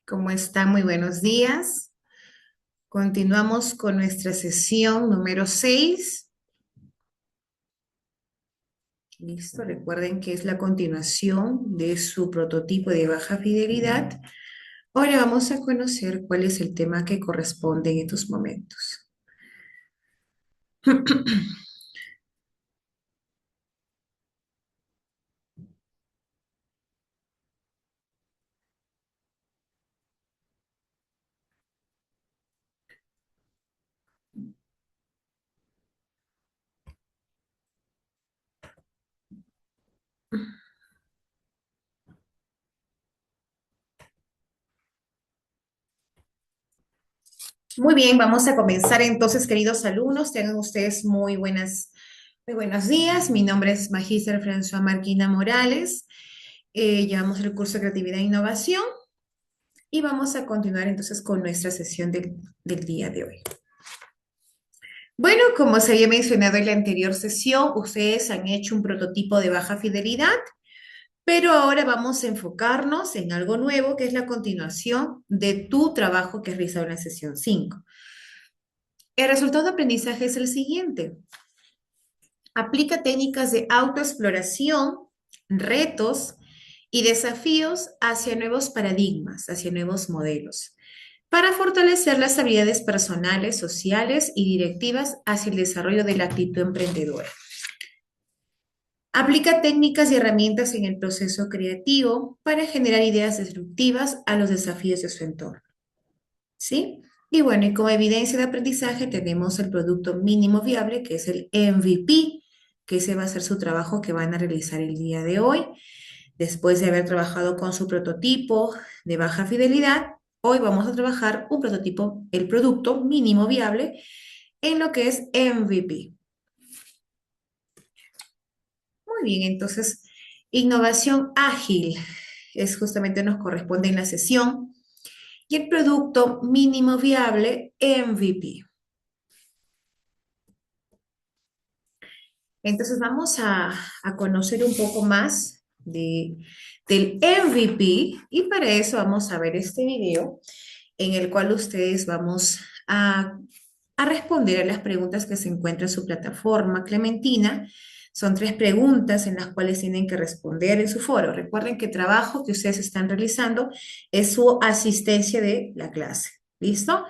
¿Cómo están? Muy buenos días. Continuamos con nuestra sesión número 6. Listo, recuerden que es la continuación de su prototipo de baja fidelidad. Ahora vamos a conocer cuál es el tema que corresponde en estos momentos. Muy bien, vamos a comenzar entonces, queridos alumnos. Tengan ustedes muy buenos días. Mi nombre es Magíster François Marquina Morales. Llevamos el curso de Creatividad e Innovación. Y vamos a continuar entonces con nuestra sesión del día de hoy. Bueno, como se había mencionado en la anterior sesión, ustedes han hecho un prototipo de baja fidelidad, pero ahora vamos a enfocarnos en algo nuevo, que es la continuación de tu trabajo que has realizado en la sesión 5. El resultado de aprendizaje es el siguiente. Aplica técnicas de autoexploración, retos y desafíos hacia nuevos paradigmas, hacia nuevos modelos, para fortalecer las habilidades personales, sociales y directivas hacia el desarrollo de la actitud emprendedora. Aplica técnicas y herramientas en el proceso creativo para generar ideas disruptivas a los desafíos de su entorno. ¿Sí? Y bueno, y como evidencia de aprendizaje tenemos el producto mínimo viable, que es el MVP, que ese va a ser su trabajo que van a realizar el día de hoy. Después de haber trabajado con su prototipo de baja fidelidad, hoy vamos a trabajar un prototipo, el producto mínimo viable, en lo que es MVP. Muy bien, entonces, innovación ágil es justamente nos corresponde en la sesión y el producto mínimo viable MVP. Entonces vamos a conocer un poco más del MVP y para eso vamos a ver este video en el cual ustedes vamos a responder a las preguntas que se encuentran en su plataforma Clementina. Son 3 preguntas en las cuales tienen que responder en su foro. Recuerden que el trabajo que ustedes están realizando es su asistencia de la clase. ¿Listo?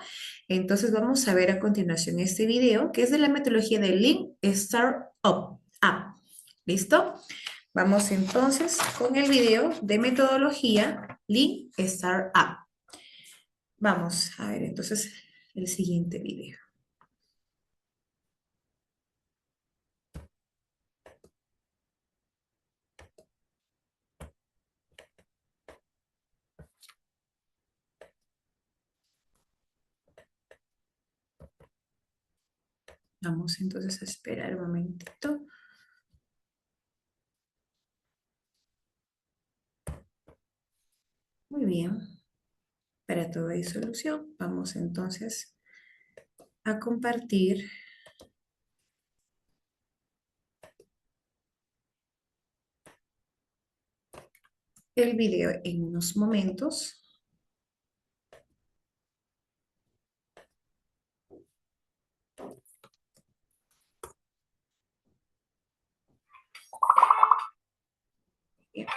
Entonces vamos a ver a continuación este video que es de la metodología de Lean Startup. ¿Listo? Vamos entonces con el video de metodología Lean Startup. Vamos a ver entonces el siguiente video. Vamos entonces a esperar un momentito. Muy bien. Para toda solución, vamos entonces a compartir el video en unos momentos. Bien.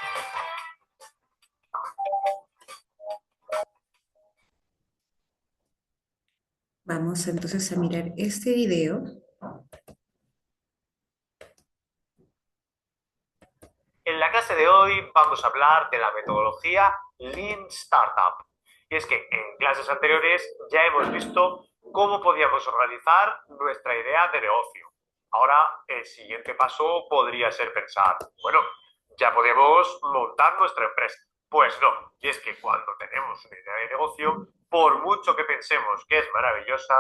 Vamos entonces a mirar este video. En la clase de hoy vamos a hablar de la metodología Lean Startup. Y es que en clases anteriores ya hemos visto cómo podíamos organizar nuestra idea de negocio. Ahora el siguiente paso podría ser pensar, bueno, ya podemos montar nuestra empresa. Pues no, y es que cuando tenemos una idea de negocio, por mucho que pensemos que es maravillosa,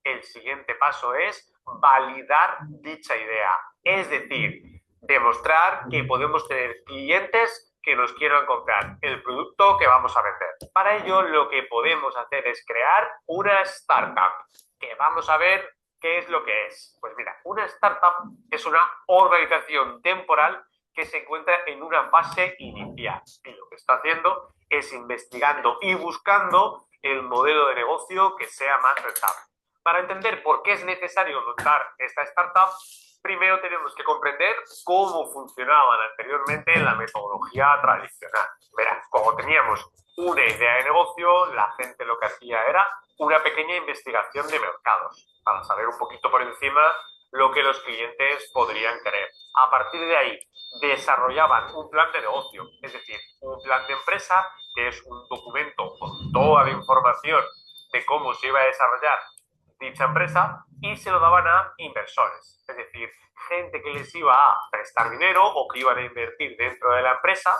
el siguiente paso es validar dicha idea. Es decir, demostrar que podemos tener clientes que nos quieran comprar el producto que vamos a vender. Para ello, lo que podemos hacer es crear una startup, que vamos a ver qué es lo que es. Pues mira, una startup es una organización temporal que se encuentra en una fase inicial. Y lo que está haciendo es investigando y buscando el modelo de negocio que sea más rentable. Para entender por qué es necesario montar esta startup, primero tenemos que comprender cómo funcionaban anteriormente en la metodología tradicional. Verás, como teníamos una idea de negocio, la gente lo que hacía era una pequeña investigación de mercados para saber un poquito por encima lo que los clientes podrían querer. A partir de ahí, desarrollaban un plan de negocio, es decir, un plan de empresa, que es un documento con toda la información de cómo se iba a desarrollar dicha empresa, y se lo daban a inversores, es decir, gente que les iba a prestar dinero o que iban a invertir dentro de la empresa,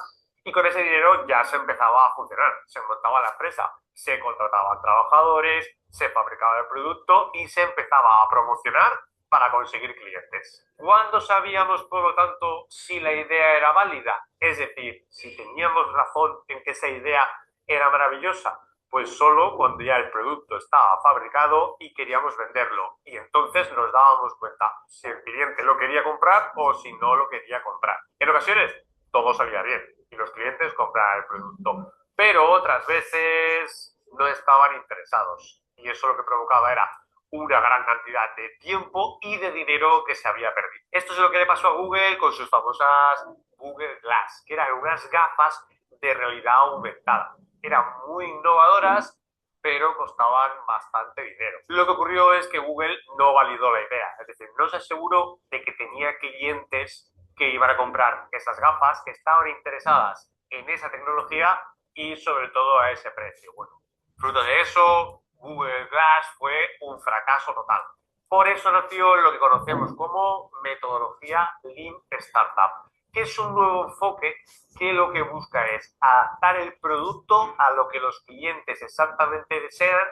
y con ese dinero ya se empezaba a funcionar, se montaba la empresa, se contrataban trabajadores, se fabricaba el producto y se empezaba a promocionar para conseguir clientes. ¿Cuándo sabíamos, por lo tanto, si la idea era válida? Es decir, si teníamos razón en que esa idea era maravillosa. Pues solo cuando ya el producto estaba fabricado y queríamos venderlo. Y entonces nos dábamos cuenta si el cliente lo quería comprar o si no lo quería comprar. En ocasiones todo salía bien y los clientes compraban el producto. Pero otras veces no estaban interesados. Y eso lo que provocaba era una gran cantidad de tiempo y de dinero que se había perdido. Esto es lo que le pasó a Google con sus famosas Google Glass, que eran unas gafas de realidad aumentada. Eran muy innovadoras, pero costaban bastante dinero. Lo que ocurrió es que Google no validó la idea, es decir, no se aseguró de que tenía clientes que iban a comprar esas gafas, que estaban interesadas en esa tecnología y sobre todo a ese precio. Bueno, fruto de eso, Google Glass fue un fracaso total. Por eso nació lo que conocemos como metodología Lean Startup, que es un nuevo enfoque que lo que busca es adaptar el producto a lo que los clientes exactamente desean,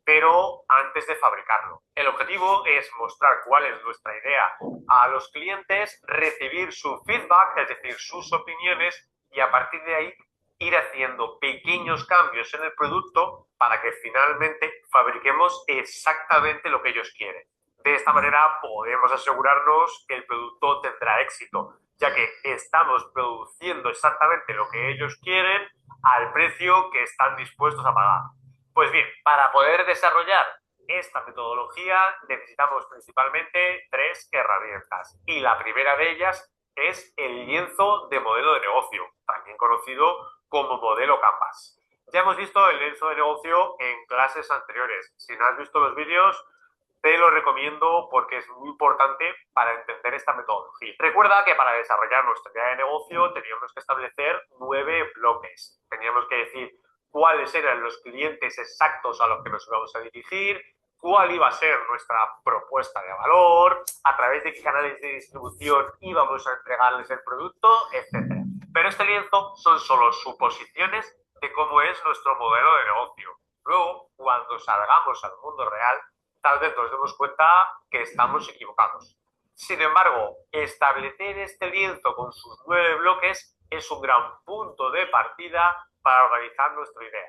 pero antes de fabricarlo. El objetivo es mostrar cuál es nuestra idea a los clientes, recibir su feedback, es decir, sus opiniones, y a partir de ahí ir haciendo pequeños cambios en el producto para que finalmente fabriquemos exactamente lo que ellos quieren. De esta manera podemos asegurarnos que el producto tendrá éxito, ya que estamos produciendo exactamente lo que ellos quieren al precio que están dispuestos a pagar. Pues bien, para poder desarrollar esta metodología necesitamos principalmente tres herramientas, y la primera de ellas es el lienzo de modelo de negocio, también conocido como modelo Canvas. Ya hemos visto el lienzo de negocio en clases anteriores. Si no has visto los vídeos, te lo recomiendo porque es muy importante para entender esta metodología. Recuerda que para desarrollar nuestra idea de negocio teníamos que establecer 9 bloques. Teníamos que decir cuáles eran los clientes exactos a los que nos íbamos a dirigir, cuál iba a ser nuestra propuesta de valor, a través de qué canales de distribución íbamos a entregarles el producto, etc. Pero este lienzo son solo suposiciones de cómo es nuestro modelo de negocio. Luego, cuando salgamos al mundo real, tal vez nos demos cuenta que estamos equivocados. Sin embargo, establecer este lienzo con sus 9 bloques es un gran punto de partida para organizar nuestra idea.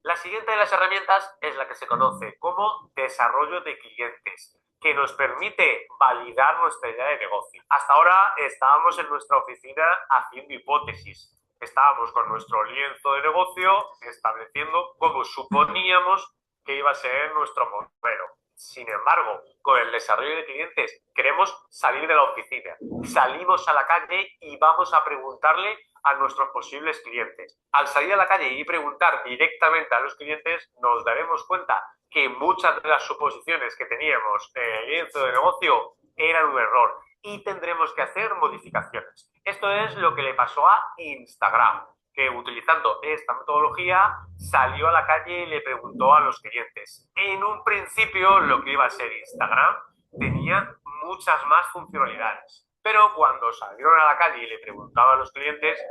La siguiente de las herramientas es la que se conoce como desarrollo de clientes, que nos permite validar nuestra idea de negocio. Hasta ahora estábamos en nuestra oficina haciendo hipótesis. Estábamos con nuestro lienzo de negocio estableciendo cómo suponíamos que iba a ser nuestro modelo. Sin embargo, con el desarrollo de clientes queremos salir de la oficina. Salimos a la calle y vamos a preguntarle a nuestros posibles clientes. Al salir a la calle y preguntar directamente a los clientes, nos daremos cuenta que muchas de las suposiciones que teníamos en el lienzo de negocio eran un error y tendremos que hacer modificaciones. Esto es lo que le pasó a Instagram, que utilizando esta metodología salió a la calle y le preguntó a los clientes. En un principio lo que iba a ser Instagram tenía muchas más funcionalidades, pero cuando salieron a la calle y le preguntaban a los clientes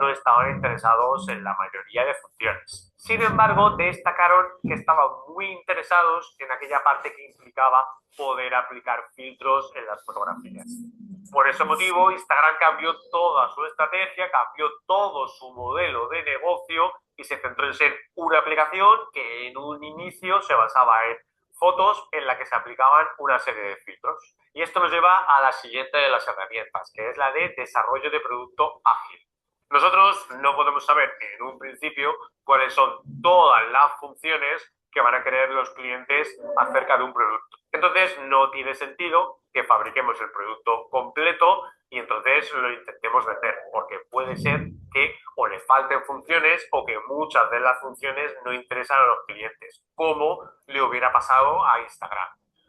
no estaban interesados en la mayoría de funciones. Sin embargo, destacaron que estaban muy interesados en aquella parte que implicaba poder aplicar filtros en las fotografías. Por ese motivo, Instagram cambió toda su estrategia, cambió todo su modelo de negocio y se centró en ser una aplicación que en un inicio se basaba en fotos en la que se aplicaban una serie de filtros. Y esto nos lleva a la siguiente de las herramientas, que es la de desarrollo de producto ágil. Nosotros no podemos saber en un principio cuáles son todas las funciones que van a querer los clientes acerca de un producto. Entonces no tiene sentido que fabriquemos el producto completo y entonces lo intentemos vender, porque puede ser que o le falten funciones o que muchas de las funciones no interesan a los clientes, como le hubiera pasado a Instagram.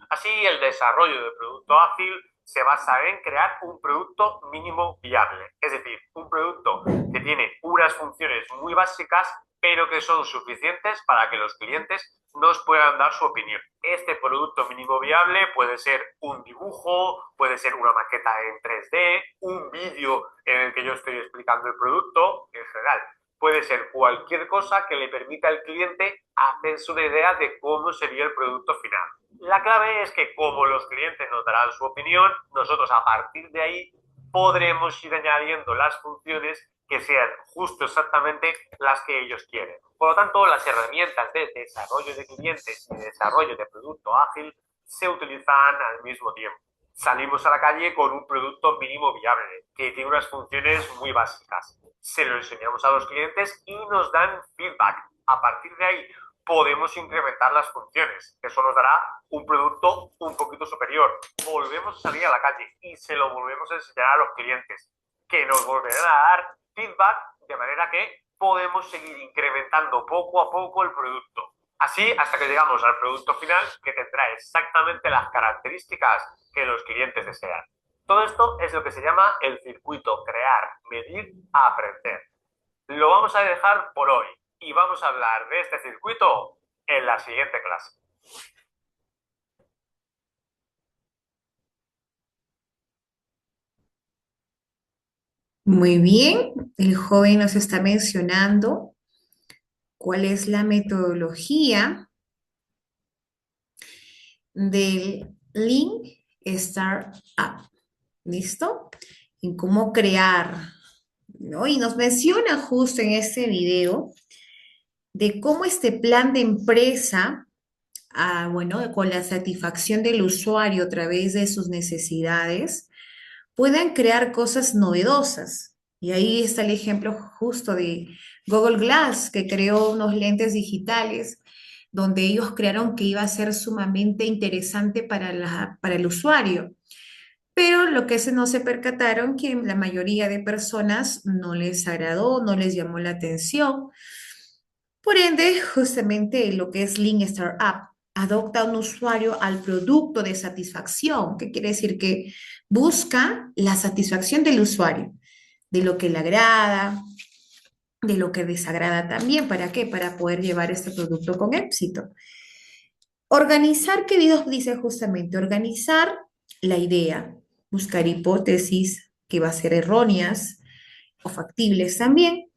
Así, el desarrollo de producto ágil se basa en crear un producto mínimo viable, es decir, un producto que tiene unas funciones muy básicas, pero que son suficientes para que los clientes nos puedan dar su opinión. Este producto mínimo viable puede ser un dibujo, puede ser una maqueta en 3D, un vídeo en el que yo estoy explicando el producto, en general. Puede ser cualquier cosa que le permita al cliente hacerse una idea de cómo sería el producto final. La clave es que como los clientes nos darán su opinión, nosotros a partir de ahí podremos ir añadiendo las funciones que sean justo exactamente las que ellos quieren. Por lo tanto, las herramientas de desarrollo de clientes y desarrollo de producto ágil se utilizan al mismo tiempo. Salimos a la calle con un producto mínimo viable que tiene unas funciones muy básicas. Se lo enseñamos a los clientes y nos dan feedback. A partir de ahí podemos incrementar las funciones. Eso nos dará un producto un poquito superior. Volvemos a salir a la calle y se lo volvemos a enseñar a los clientes, que nos volverán a dar feedback, de manera que podemos seguir incrementando poco a poco el producto. Así hasta que llegamos al producto final, que tendrá exactamente las características que los clientes desean. Todo esto es lo que se llama el circuito crear, medir, aprender. Lo vamos a dejar por hoy y vamos a hablar de este circuito en la siguiente clase. Muy bien, el joven nos está mencionando cuál es la metodología del Lean Startup. ¿Listo? En cómo crear, ¿no? Y nos menciona justo en este video de cómo este plan de empresa, bueno, con la satisfacción del usuario a través de sus necesidades, pueden crear cosas novedosas. Y ahí está el ejemplo justo de Google Glass, que creó unos lentes digitales donde ellos crearon que iba a ser sumamente interesante para para el usuario. Pero lo que no se percataron que la mayoría de personas no les agradó, no les llamó la atención. Por ende, justamente lo que es Lean Startup adopta a un usuario al producto de satisfacción, que quiere decir que busca la satisfacción del usuario, de lo que le agrada, de lo que desagrada también. ¿Para qué? Para poder llevar este producto con éxito. Organizar, ¿qué dice justamente? Organizar la idea, buscar hipótesis que va a ser erróneas o factibles también,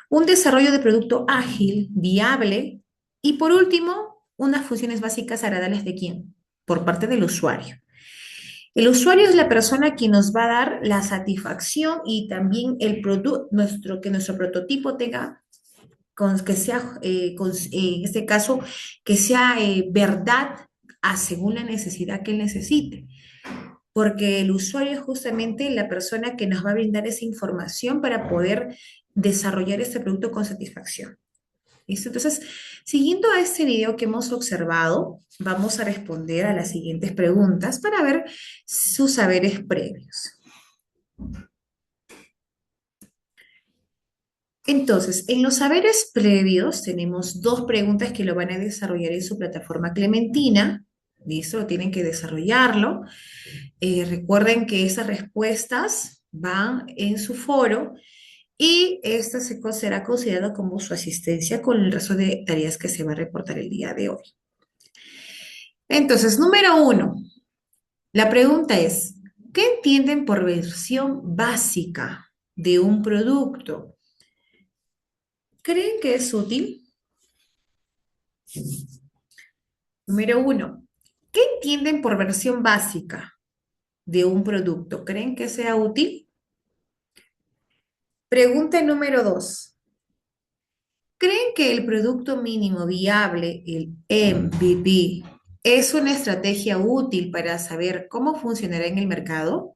un desarrollo de producto ágil, viable y por último, unas funciones básicas agradables de quién? Por parte del usuario. El usuario es la persona que nos va a dar la satisfacción y también el producto, que nuestro prototipo tenga, que sea, en este caso, que sea verdad según la necesidad que él necesite. Porque el usuario es justamente la persona que nos va a brindar esa información para poder desarrollar este producto con satisfacción. ¿Listo? Entonces, siguiendo a este video que hemos observado, vamos a responder a las siguientes preguntas para ver sus saberes previos. Entonces, en los saberes previos tenemos dos preguntas que lo van a desarrollar en su plataforma Clementina. ¿Listo? Tienen que desarrollarlo. Recuerden que esas respuestas van en su foro y esta será considerada como su asistencia con el resto de tareas que se va a reportar el día de hoy. Entonces, número uno, la pregunta es, ¿qué entienden por versión básica de un producto? ¿Creen que es útil? Número uno, ¿qué entienden por versión básica de un producto? ¿Creen que sea útil? Pregunta número dos. ¿Creen que el producto mínimo viable, el MVP, ¿Es una estrategia útil para saber cómo funcionará en el mercado?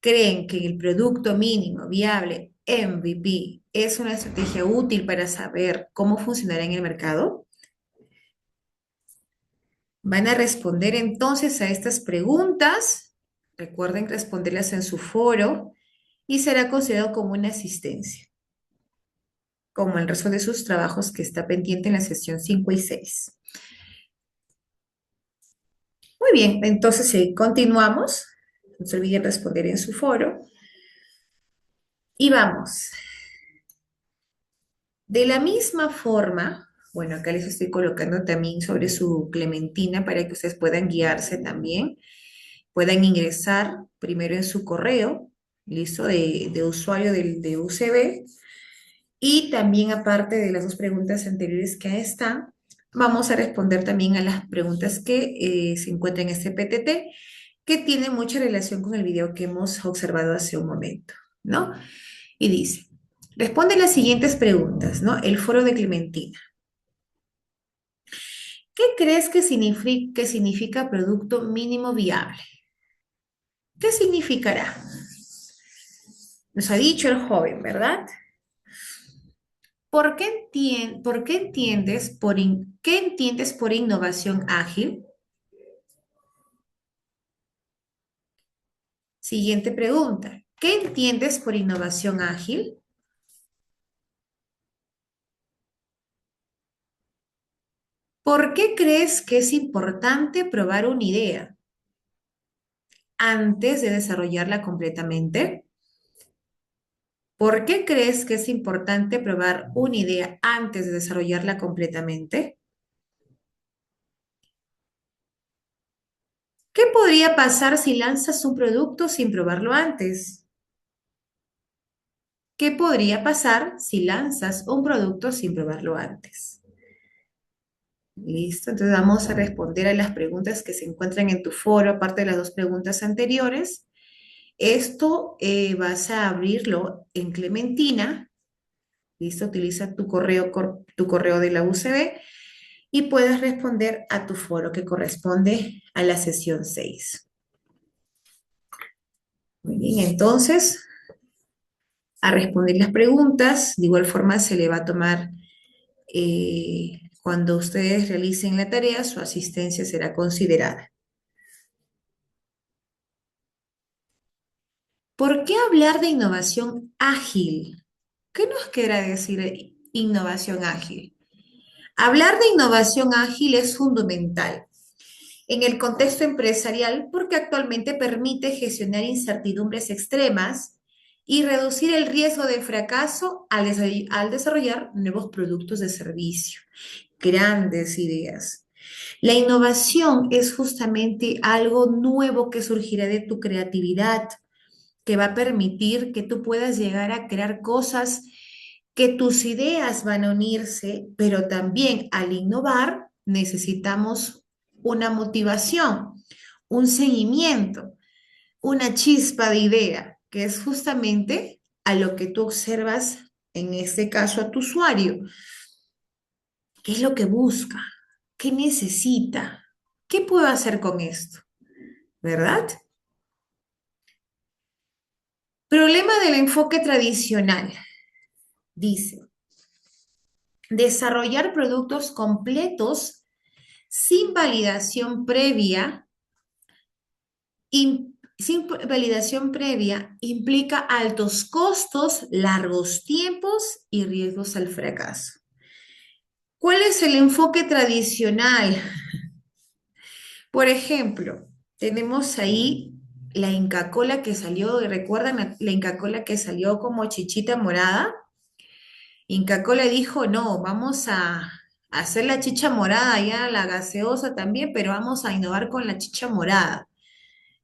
¿Creen que el producto mínimo viable MVP es una estrategia útil para saber cómo funcionará en el mercado? Van a responder entonces a estas preguntas. Recuerden responderlas en su foro y será considerado como una asistencia, como el resto de sus trabajos que está pendiente en la sesión 5 y 6. Muy bien, entonces continuamos. No se olviden responder en su foro. Y vamos. De la misma forma, bueno, acá les estoy colocando también sobre su Clementina para que ustedes puedan guiarse también, puedan ingresar primero en su correo, listo, de usuario de UCB, y también aparte de las dos preguntas anteriores que ahí están, vamos a responder también a las preguntas que se encuentran en este PTT, que tienen mucha relación con el video que hemos observado hace un momento, ¿no? Y dice, responde las siguientes preguntas, ¿no? El foro de Clementina. ¿Qué crees que significa producto mínimo viable? ¿Qué significará? Nos ha dicho el joven, ¿verdad? ¿Qué entiendes por innovación ágil? Siguiente pregunta. ¿Qué entiendes por innovación ágil? ¿Por qué crees que es importante probar una idea antes de desarrollarla completamente? ¿Por qué crees que es importante probar una idea antes de desarrollarla completamente? ¿Qué podría pasar si lanzas un producto sin probarlo antes? ¿Qué podría pasar si lanzas un producto sin probarlo antes? Listo, entonces vamos a responder a las preguntas que se encuentran en tu foro, aparte de las dos preguntas anteriores. Esto vas a abrirlo en Clementina. Listo, utiliza tu correo de la UCB y puedes responder a tu foro que corresponde a la sesión 6. Muy bien, entonces, a responder las preguntas, de igual forma se le va a tomar, cuando ustedes realicen la tarea, su asistencia será considerada. ¿Por qué hablar de innovación ágil? ¿Qué nos quiere decir innovación ágil? Hablar de innovación ágil es fundamental en el contexto empresarial porque actualmente permite gestionar incertidumbres extremas y reducir el riesgo de fracaso al desarrollar nuevos productos de servicio. Grandes ideas. La innovación es justamente algo nuevo que surgirá de tu creatividad, que va a permitir que tú puedas llegar a crear cosas, que tus ideas van a unirse, pero también al innovar necesitamos una motivación, un seguimiento, una chispa de idea, que es justamente a lo que tú observas, en este caso a tu usuario. ¿Qué es lo que busca? ¿Qué necesita? ¿Qué puedo hacer con esto? ¿Verdad? Problema del enfoque tradicional. Dice, desarrollar productos completos sin validación previa, sin validación previa implica altos costos, largos tiempos y riesgos al fracaso. ¿Cuál es el enfoque tradicional? Por ejemplo, tenemos ahí la Inca Kola que salió, ¿recuerdan la Inca Kola que salió como chichita morada? Inca Kola dijo, no, vamos a hacer la chicha morada, ya la gaseosa también, pero vamos a innovar con la chicha morada,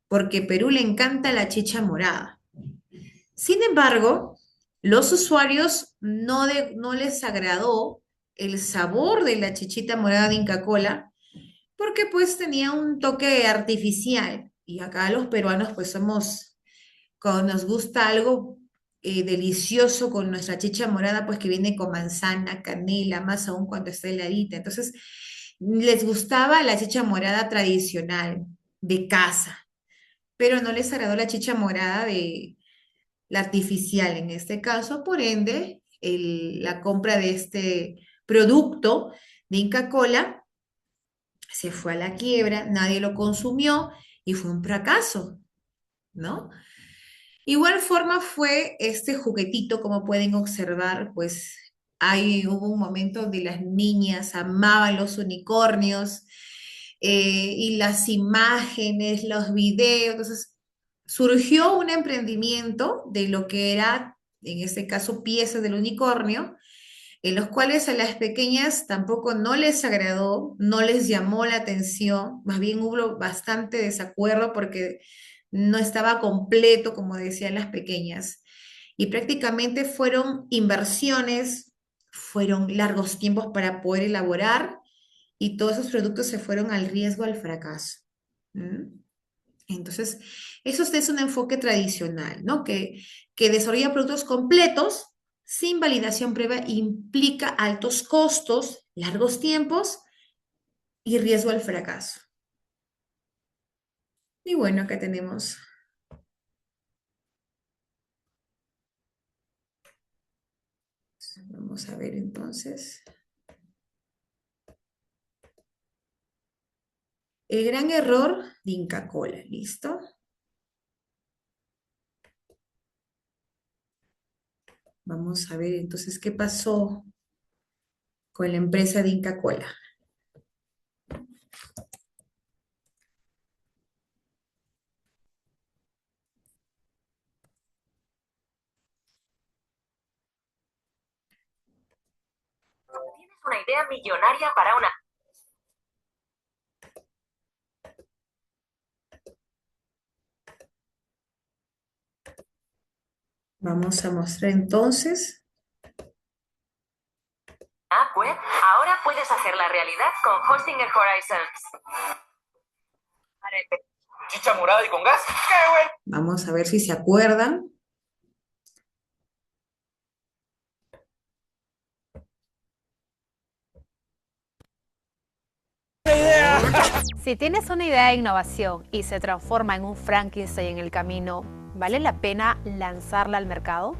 porque Perú le encanta la chicha morada. Sin embargo, los usuarios no les agradó el sabor de la chichita morada de Inca Kola, porque pues tenía un toque artificial. Y acá los peruanos pues somos, cuando nos gusta algo, delicioso con nuestra chicha morada, pues que viene con manzana, canela, más aún cuando está heladita. Entonces, les gustaba la chicha morada tradicional de casa, pero no les agradó la chicha morada de la artificial en este caso, por ende, la compra de este producto de Inca Kola se fue a la quiebra, nadie lo consumió y fue un fracaso, ¿no? Igual forma fue este juguetito, como pueden observar, pues hubo un momento donde las niñas amaban los unicornios y las imágenes, los videos. Entonces surgió un emprendimiento de lo que era, en este caso, piezas del unicornio, en los cuales a las pequeñas tampoco no les agradó, no les llamó la atención, más bien hubo bastante desacuerdo porque no estaba completo, como decían las pequeñas. Y prácticamente fueron inversiones, fueron largos tiempos para poder elaborar y todos esos productos se fueron al riesgo, al fracaso. ¿Mm? Entonces, eso es un enfoque tradicional, ¿no? Que desarrolla productos completos sin validación previa implica altos costos, largos tiempos y riesgo al fracaso. Y bueno, acá tenemos. Vamos a ver entonces. El gran error de Inca Kola, ¿listo? Vamos a ver entonces qué pasó con la empresa de Inca Kola. Tienes una idea millonaria para una... Vamos a mostrar entonces. app web, ahora puedes hacerla realidad con Hostinger Horizons. Chicha morada y con gas. ¡Qué bueno! Vamos a ver si se acuerdan. Si tienes una idea de innovación y se transforma en un Frankenstein en el camino, ¿vale la pena lanzarla al mercado?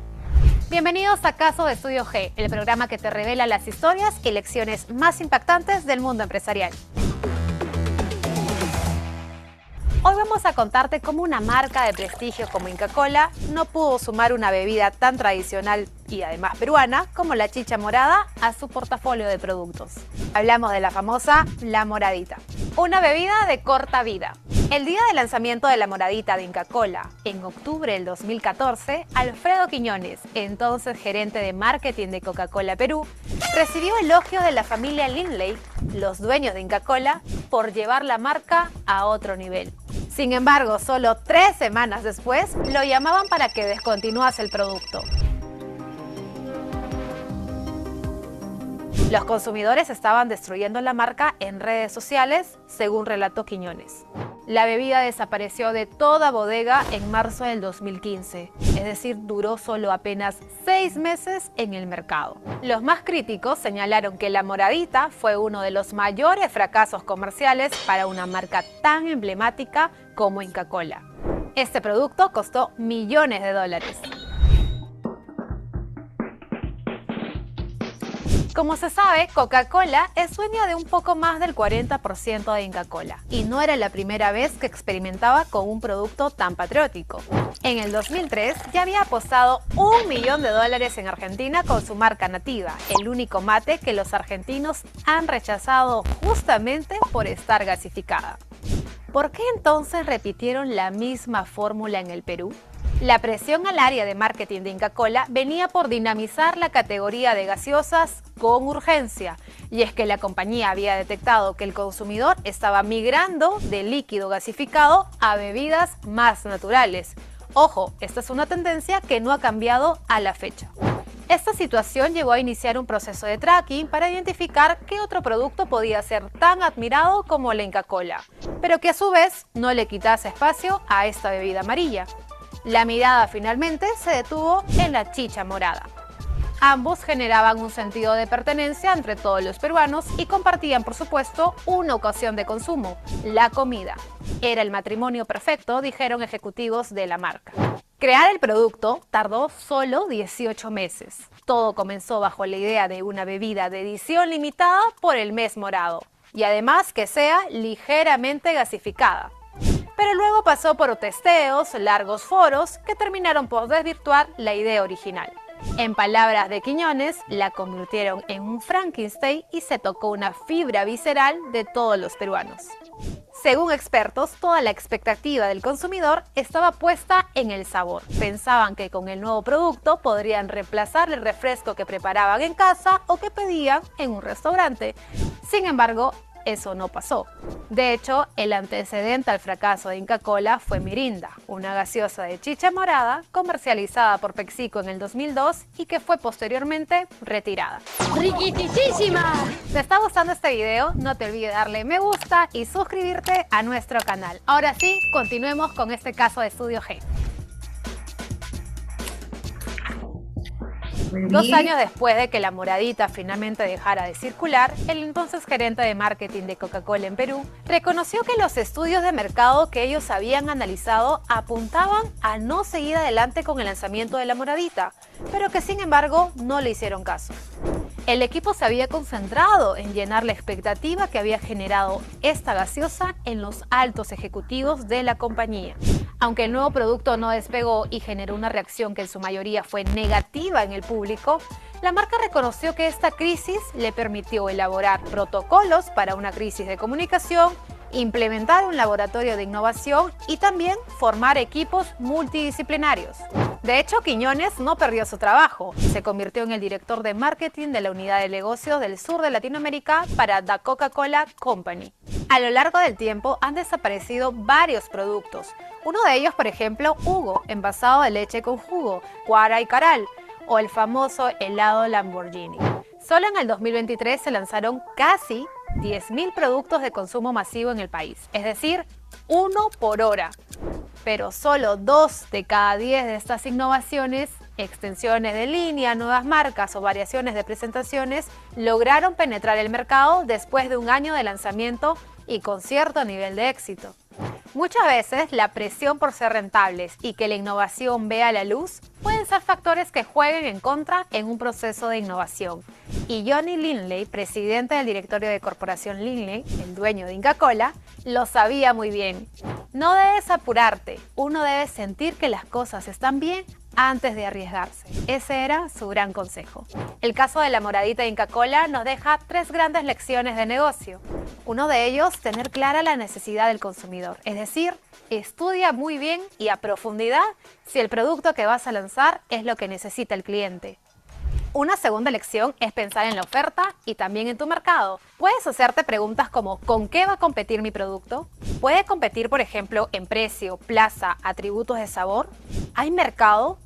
Bienvenidos a Caso de Estudio G, el programa que te revela las historias y lecciones más impactantes del mundo empresarial. Hoy vamos a contarte cómo una marca de prestigio como Inca Kola no pudo sumar una bebida tan tradicional y además peruana como la chicha morada a su portafolio de productos. Hablamos de la famosa La Moradita, una bebida de corta vida. El día del lanzamiento de La Moradita de Inca Kola, en octubre del 2014, Alfredo Quiñones, entonces gerente de marketing de Coca-Cola Perú, recibió elogios de la familia Lindley, los dueños de Inca Kola, por llevar la marca a otro nivel. Sin embargo, solo 3 semanas después, lo llamaban para que descontinuase el producto. Los consumidores estaban destruyendo la marca en redes sociales, según relató Quiñones. La bebida desapareció de toda bodega en marzo del 2015, es decir, duró solo apenas 6 meses en el mercado. Los más críticos señalaron que La Moradita fue uno de los mayores fracasos comerciales para una marca tan emblemática como Inca Kola. Este producto costó millones de dólares. Como se sabe, Coca-Cola es dueña de un poco más del 40% de Inca Kola y no era la primera vez que experimentaba con un producto tan patriótico. En el 2003 ya había apostado $1 millón en Argentina con su marca nativa, el único mate que los argentinos han rechazado justamente por estar gasificada. ¿Por qué entonces repitieron la misma fórmula en el Perú? La presión al área de marketing de Inca Kola venía por dinamizar la categoría de gaseosas con urgencia, y es que la compañía había detectado que el consumidor estaba migrando de líquido gasificado a bebidas más naturales. Ojo, esta es una tendencia que no ha cambiado a la fecha. Esta situación llevó a iniciar un proceso de tracking para identificar qué otro producto podía ser tan admirado como la Inca Kola, pero que a su vez no le quitase espacio a esta bebida amarilla. La mirada finalmente se detuvo en la chicha morada. Ambos generaban un sentido de pertenencia entre todos los peruanos y compartían, por supuesto, una ocasión de consumo, la comida. Era el matrimonio perfecto, dijeron ejecutivos de la marca. Crear el producto tardó solo 18 meses. Todo comenzó bajo la idea de una bebida de edición limitada por el mes morado, y además que sea ligeramente gasificada. Pero luego pasó por testeos, largos foros, que terminaron por desvirtuar la idea original. En palabras de Quiñones, la convirtieron en un Frankenstein y se tocó una fibra visceral de todos los peruanos. Según expertos, toda la expectativa del consumidor estaba puesta en el sabor. Pensaban que con el nuevo producto podrían reemplazar el refresco que preparaban en casa o que pedían en un restaurante. Sin embargo, eso no pasó. De hecho, el antecedente al fracaso de Inca Kola fue Mirinda, una gaseosa de chicha morada comercializada por PepsiCo en el 2002 y que fue posteriormente retirada. ¡Riquitísima! ¿Te está gustando este video? No te olvides darle me gusta y suscribirte a nuestro canal. Ahora sí, continuemos con este caso de Estudio G. Muy 2 bien. años después de que la moradita finalmente dejara de circular, el entonces gerente de marketing de Coca-Cola en Perú reconoció que los estudios de mercado que ellos habían analizado apuntaban a no seguir adelante con el lanzamiento de la moradita, pero que sin embargo no le hicieron caso. El equipo se había concentrado en llenar la expectativa que había generado esta gaseosa en los altos ejecutivos de la compañía. Aunque el nuevo producto no despegó y generó una reacción que en su mayoría fue negativa en el público, la marca reconoció que esta crisis le permitió elaborar protocolos para una crisis de comunicación, implementar un laboratorio de innovación y también formar equipos multidisciplinarios. De hecho, Quiñones no perdió su trabajo. Se convirtió en el director de marketing de la unidad de negocios del sur de Latinoamérica para The Coca-Cola Company. A lo largo del tiempo han desaparecido varios productos. Uno de ellos, por ejemplo, Hugo, envasado de leche con jugo, Cuara y Caral, o el famoso helado Lamborghini. Solo en el 2023 se lanzaron casi 10.000 productos de consumo masivo en el país, es decir, 1 por hora. Pero solo 2 de cada 10 de estas innovaciones, extensiones de línea, nuevas marcas o variaciones de presentaciones, lograron penetrar el mercado después de un año de lanzamiento y con cierto nivel de éxito. Muchas veces la presión por ser rentables y que la innovación vea la luz pueden ser factores que jueguen en contra en un proceso de innovación. Y Johnny Linley, presidente del directorio de Corporación Linley, el dueño de Inca Kola, lo sabía muy bien. No debes apurarte, uno debe sentir que las cosas están bien antes de arriesgarse. Ese era su gran consejo. El caso de la moradita de Inca Kola nos deja 3 grandes lecciones de negocio. Uno de ellos, tener clara la necesidad del consumidor, es decir, estudia muy bien y a profundidad si el producto que vas a lanzar es lo que necesita el cliente. Una segunda lección es pensar en la oferta y también en tu mercado. Puedes hacerte preguntas como ¿con qué va a competir mi producto? ¿Puede competir, por ejemplo, en precio, plaza, atributos de sabor? ¿Hay mercado?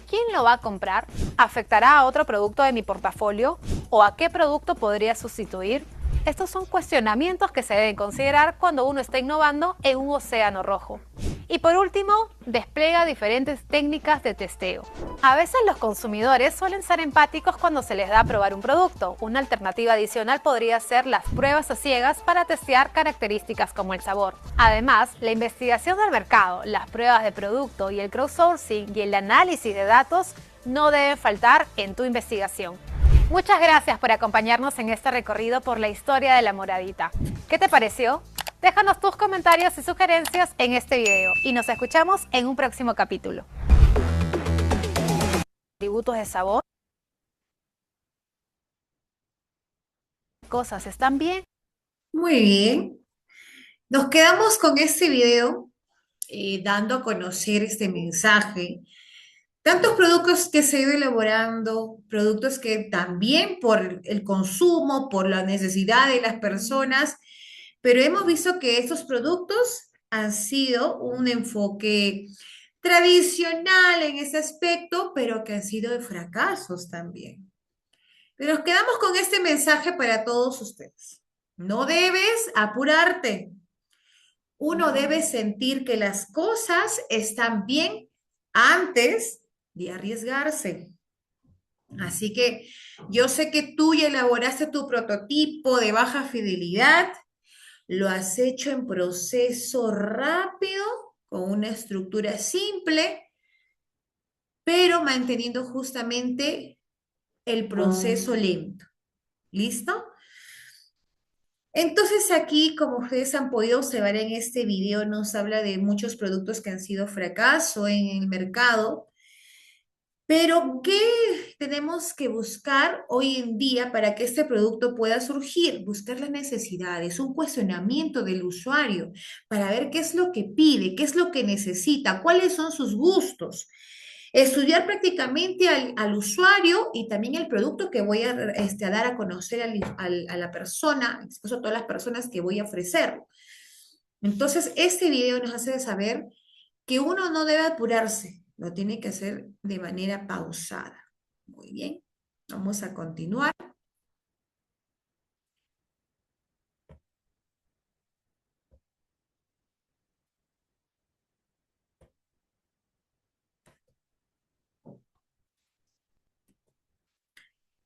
¿Quién lo va a comprar? ¿Afectará a otro producto de mi portafolio? ¿O a qué producto podría sustituir? Estos son cuestionamientos que se deben considerar cuando uno está innovando en un océano rojo. Y por último, despliega diferentes técnicas de testeo. A veces los consumidores suelen ser empáticos cuando se les da a probar un producto. Una alternativa adicional podría ser las pruebas a ciegas para testear características como el sabor. Además, la investigación del mercado, las pruebas de producto y el crowdsourcing y el análisis de datos no deben faltar en tu investigación. Muchas gracias por acompañarnos en este recorrido por la historia de la moradita. ¿Qué te pareció? Déjanos tus comentarios y sugerencias en este video y nos escuchamos en un próximo capítulo. Atributos de sabor. Cosas están bien. Muy bien. Nos quedamos con este video dando a conocer este mensaje. Tantos productos que se han ido elaborando, productos que también por el consumo, por la necesidad de las personas, pero hemos visto que estos productos han sido un enfoque tradicional en ese aspecto, pero que han sido de fracasos también. Pero nos quedamos con este mensaje para todos ustedes. No debes apurarte. Uno debe sentir que las cosas están bien antes de arriesgarse. Así que yo sé que tú ya elaboraste tu prototipo de baja fidelidad, lo has hecho en proceso rápido, con una estructura simple, pero manteniendo justamente el proceso lento. ¿Listo? Entonces aquí, como ustedes han podido observar en este video, nos habla de muchos productos que han sido fracaso en el mercado. Pero, ¿qué tenemos que buscar hoy en día para que este producto pueda surgir? Buscar las necesidades, un cuestionamiento del usuario para ver qué es lo que pide, qué es lo que necesita, cuáles son sus gustos. Estudiar prácticamente al usuario y también el producto que voy a dar a conocer a la persona, en este caso a todas las personas que voy a ofrecer. Entonces, este video nos hace saber que uno no debe apurarse, lo tiene que hacer de manera pausada. Muy bien, vamos a continuar.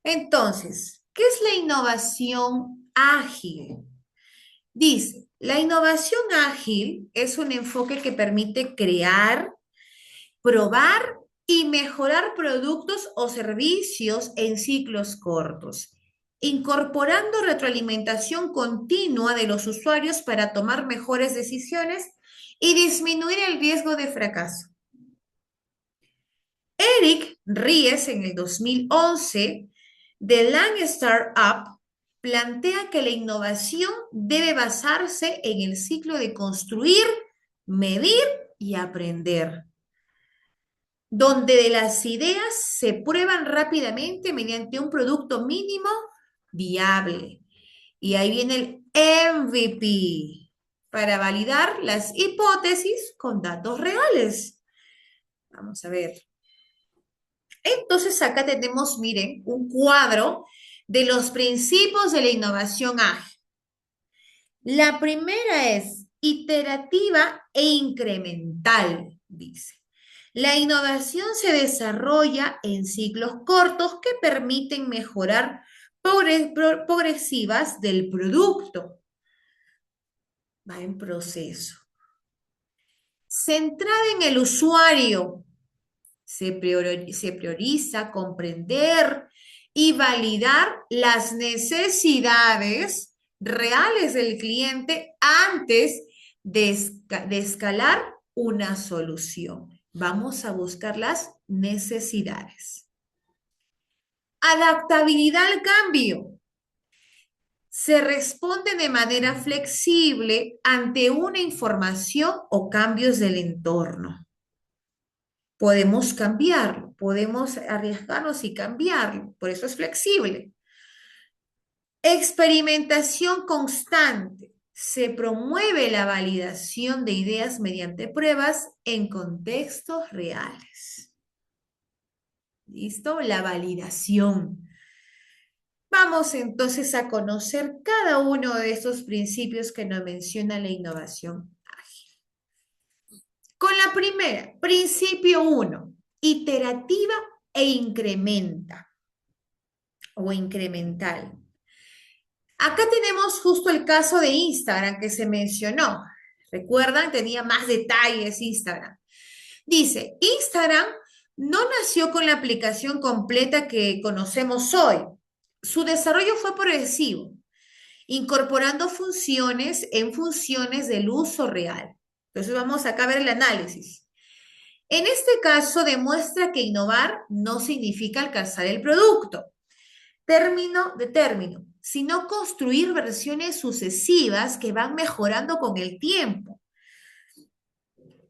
Entonces, ¿qué es la innovación ágil? Dice, la innovación ágil es un enfoque que permite crear, probar y mejorar productos o servicios en ciclos cortos, incorporando retroalimentación continua de los usuarios para tomar mejores decisiones y disminuir el riesgo de fracaso. Eric Ries, en el 2011, de Lang Startup, plantea que la innovación debe basarse en el ciclo de construir, medir y aprender, donde de las ideas se prueban rápidamente mediante un producto mínimo viable. Y ahí viene el MVP para validar las hipótesis con datos reales. Vamos a ver. Entonces acá tenemos, miren, un cuadro de los principios de la innovación ágil. La primera es iterativa e incremental, dice. La innovación se desarrolla en ciclos cortos que permiten mejorar progresivas del producto. Va en proceso. Centrada en el usuario, se prioriza comprender y validar las necesidades reales del cliente antes de escalar una solución. Vamos a buscar las necesidades. Adaptabilidad al cambio. Se responde de manera flexible ante una información o cambios del entorno. Podemos cambiarlo, podemos arriesgarnos y cambiarlo, por eso es flexible. Experimentación constante. Se promueve la validación de ideas mediante pruebas en contextos reales. ¿Listo? La validación. Vamos entonces a conocer cada uno de estos principios que nos menciona la innovación ágil. Con la primera, principio 1, iterativa e incrementa o incremental. Acá tenemos justo el caso de Instagram que se mencionó. ¿Recuerdan? Tenía más detalles Instagram. Dice, Instagram no nació con la aplicación completa que conocemos hoy. Su desarrollo fue progresivo, incorporando funciones en funciones del uso real. Entonces vamos acá a ver el análisis. En este caso demuestra que innovar no significa alcanzar el producto, término, sino construir versiones sucesivas que van mejorando con el tiempo.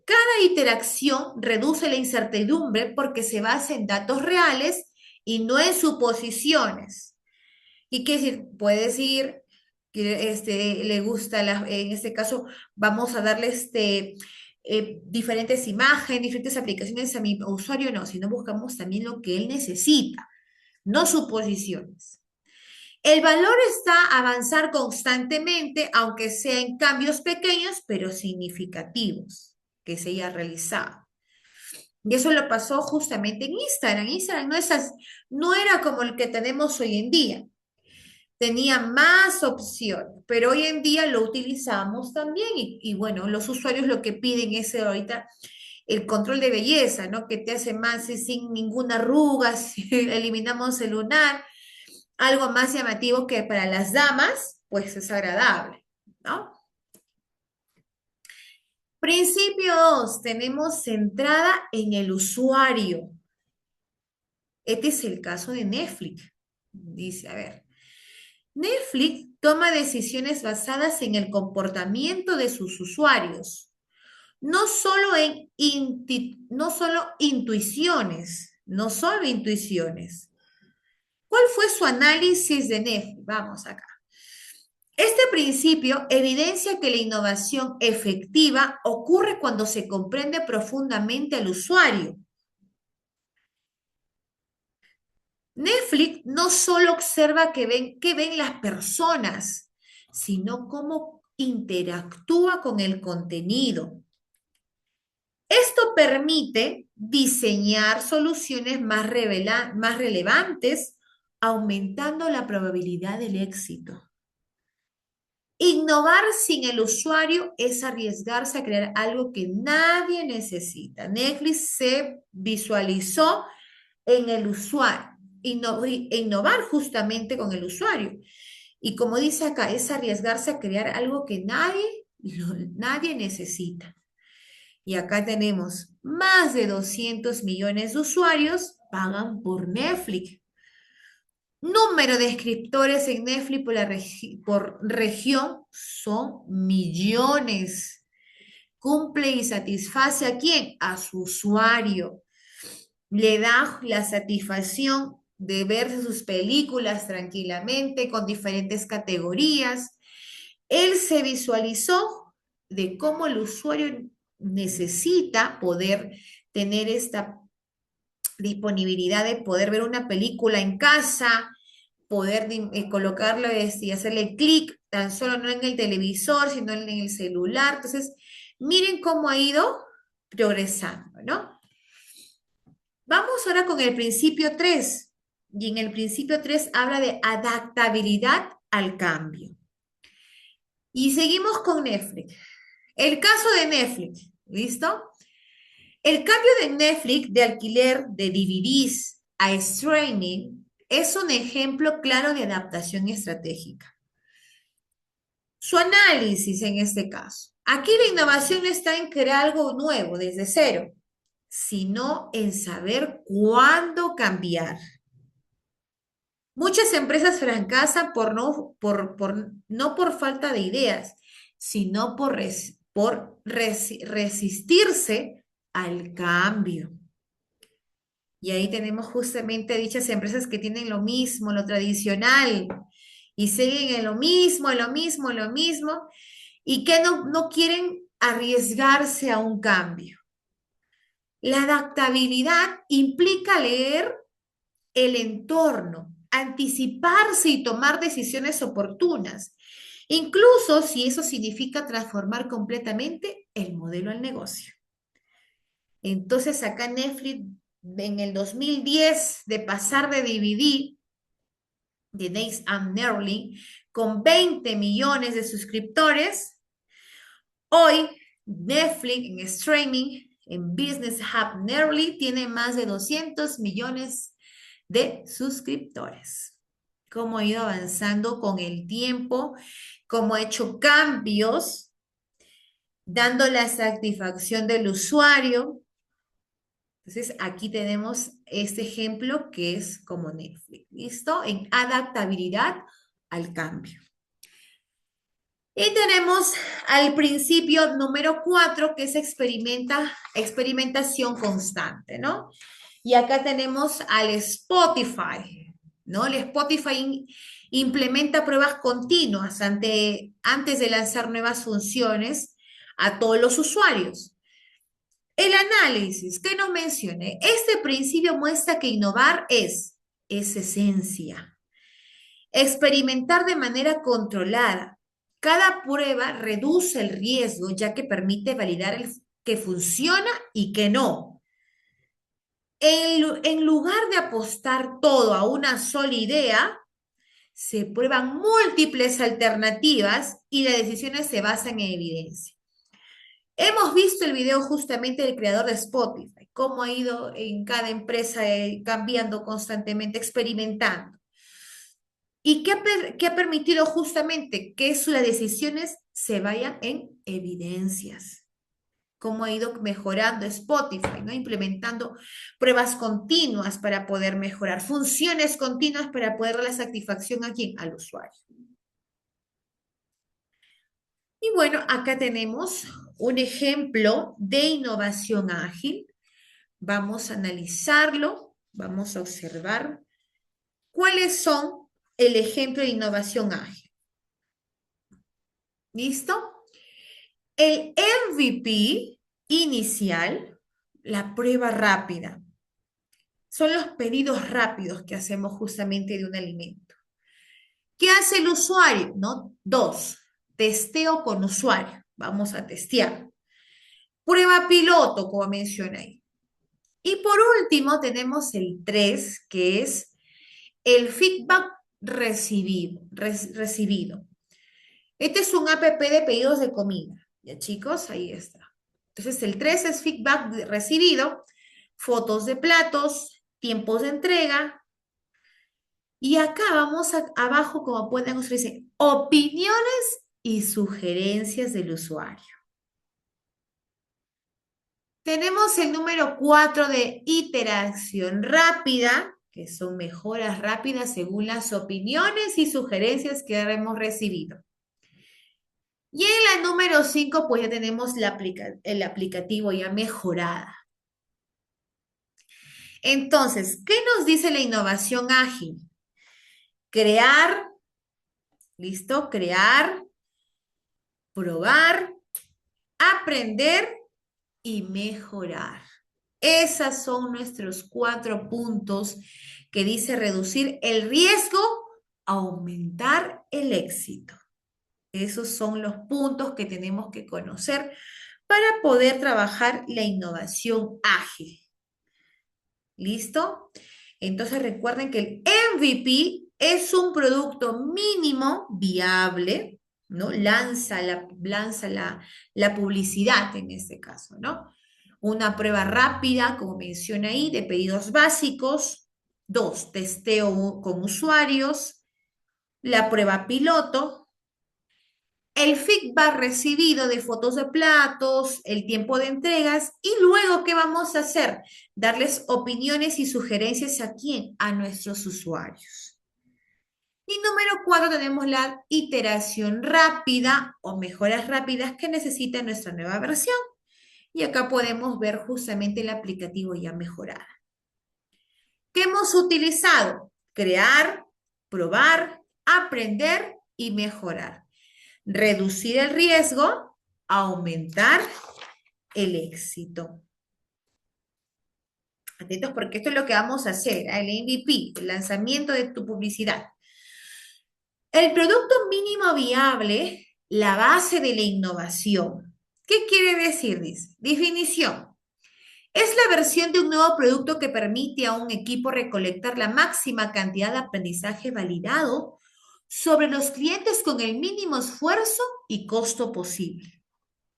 Cada iteración reduce la incertidumbre porque se basa en datos reales y no en suposiciones. ¿Y qué decir? Puede decir que le gusta, en este caso, vamos a darle diferentes imágenes, diferentes aplicaciones a mi usuario, no, sino buscamos también lo que él necesita, no suposiciones. El valor está a avanzar constantemente, aunque sea en cambios pequeños, pero significativos que se haya realizado. Y eso lo pasó justamente en Instagram. Instagram no era como el que tenemos hoy en día. Tenía más opciones, pero hoy en día lo utilizamos también y bueno, los usuarios lo que piden es ahorita el control de belleza, ¿no? Que te hace más sin ninguna arruga, si eliminamos el lunar, algo más llamativo que para las damas, pues es agradable, ¿no? Principio 2, tenemos centrada en el usuario. Este es el caso de Netflix. Dice, a ver, Netflix toma decisiones basadas en el comportamiento de sus usuarios, no solo intuiciones, no solo intuiciones. ¿Cuál fue su análisis de Netflix? Vamos acá. Este principio evidencia que la innovación efectiva ocurre cuando se comprende profundamente al usuario. Netflix no solo observa qué ven las personas, sino cómo interactúa con el contenido. Esto permite diseñar soluciones más relevantes, aumentando la probabilidad del éxito. Innovar sin el usuario es arriesgarse a crear algo que nadie necesita. Netflix se visualizó en el usuario, innovar justamente con el usuario. Y como dice acá, es arriesgarse a crear algo que nadie necesita. Y acá tenemos más de 200 millones de usuarios pagan por Netflix. Número de escritores en Netflix por región son millones. Cumple y satisface ¿a quién? A su usuario. Le da la satisfacción de ver sus películas tranquilamente con diferentes categorías. Él se visualizó de cómo el usuario necesita poder tener esta disponibilidad de poder ver una película en casa, poder colocarlo y hacerle clic tan solo no en el televisor, sino en el celular. Entonces, miren cómo ha ido progresando, ¿no? Vamos ahora con el principio 3. Y en el principio 3 habla de adaptabilidad al cambio. Y seguimos con Netflix. El caso de Netflix, ¿listo? El cambio de Netflix de alquiler de DVDs a streaming es un ejemplo claro de adaptación estratégica. Su análisis en este caso. Aquí la innovación no está en crear algo nuevo desde cero, sino en saber cuándo cambiar. Muchas empresas fracasan no por falta de ideas, sino por resistirse al cambio. Y ahí tenemos justamente dichas empresas que tienen lo mismo, lo tradicional, y siguen en lo mismo, en lo mismo, en lo mismo, y que no quieren arriesgarse a un cambio. La adaptabilidad implica leer el entorno, anticiparse y tomar decisiones oportunas, incluso si eso significa transformar completamente el modelo al negocio. Entonces acá Netflix en el 2010 de pasar de DVD, de Days and Nearly, con 20 millones de suscriptores, hoy Netflix en streaming, en Business Hub Nearly, tiene más de 200 millones de suscriptores. Cómo ha ido avanzando con el tiempo, cómo ha hecho cambios, dando la satisfacción del usuario. Entonces, aquí tenemos este ejemplo que es como Netflix, ¿listo? En adaptabilidad al cambio. Y tenemos al principio número 4, que es experimentación constante, ¿no? Y acá tenemos al Spotify, ¿no? El Spotify implementa pruebas continuas antes de lanzar nuevas funciones a todos los usuarios. El análisis que nos mencioné, este principio muestra que innovar es esencia. Experimentar de manera controlada. Cada prueba reduce el riesgo ya que permite validar que funciona y que no. En lugar de apostar todo a una sola idea, se prueban múltiples alternativas y las decisiones se basan en evidencia. Hemos visto el video justamente del creador de Spotify, cómo ha ido en cada empresa cambiando constantemente, experimentando. ¿Y qué ha permitido justamente que las decisiones se vayan en evidencias? Cómo ha ido mejorando Spotify, ¿no? Implementando pruebas continuas para poder mejorar, funciones continuas para poder dar la satisfacción a quién, al usuario. Y bueno, acá tenemos un ejemplo de innovación ágil. Vamos a analizarlo, vamos a observar cuáles son el ejemplo de innovación ágil. ¿Listo? El MVP inicial, la prueba rápida, son los pedidos rápidos que hacemos justamente de un alimento. ¿Qué hace el usuario? ¿No? 2, testeo con usuario. Vamos a testear. Prueba piloto, como menciona ahí. Y por último tenemos el 3, que es el feedback recibido. Este es un app de pedidos de comida. Ya chicos, ahí está. Entonces el 3 es feedback recibido, fotos de platos, tiempos de entrega. Y acá vamos abajo, como pueden ustedes, dice, opiniones y sugerencias del usuario. Tenemos el número 4 de iteración rápida, que son mejoras rápidas según las opiniones y sugerencias que hemos recibido. Y en la número 5, pues ya tenemos el aplicativo ya mejorada. Entonces, ¿qué nos dice la innovación ágil? Crear, ¿listo? Crear, probar, aprender y mejorar. Esos son nuestros 4 puntos que dice reducir el riesgo, aumentar el éxito. Esos son los puntos que tenemos que conocer para poder trabajar la innovación ágil. ¿Listo? Entonces recuerden que el MVP es un producto mínimo viable, ¿no? Lanza la publicidad en este caso, ¿no? Una prueba rápida, como menciona ahí, de pedidos básicos. 2, testeo con usuarios. La prueba piloto. El feedback recibido de fotos de platos, el tiempo de entregas y luego, ¿qué vamos a hacer? Darles opiniones y sugerencias a quién, a nuestros usuarios. Y número 4 tenemos la iteración rápida o mejoras rápidas que necesita nuestra nueva versión. Y acá podemos ver justamente el aplicativo ya mejorado. ¿Qué hemos utilizado? Crear, probar, aprender y mejorar. Reducir el riesgo, aumentar el éxito. Atentos porque esto es lo que vamos a hacer, el MVP, el lanzamiento de tu publicidad. El producto mínimo viable, la base de la innovación. ¿Qué quiere decir? Dice, definición. Es la versión de un nuevo producto que permite a un equipo recolectar la máxima cantidad de aprendizaje validado sobre los clientes con el mínimo esfuerzo y costo posible.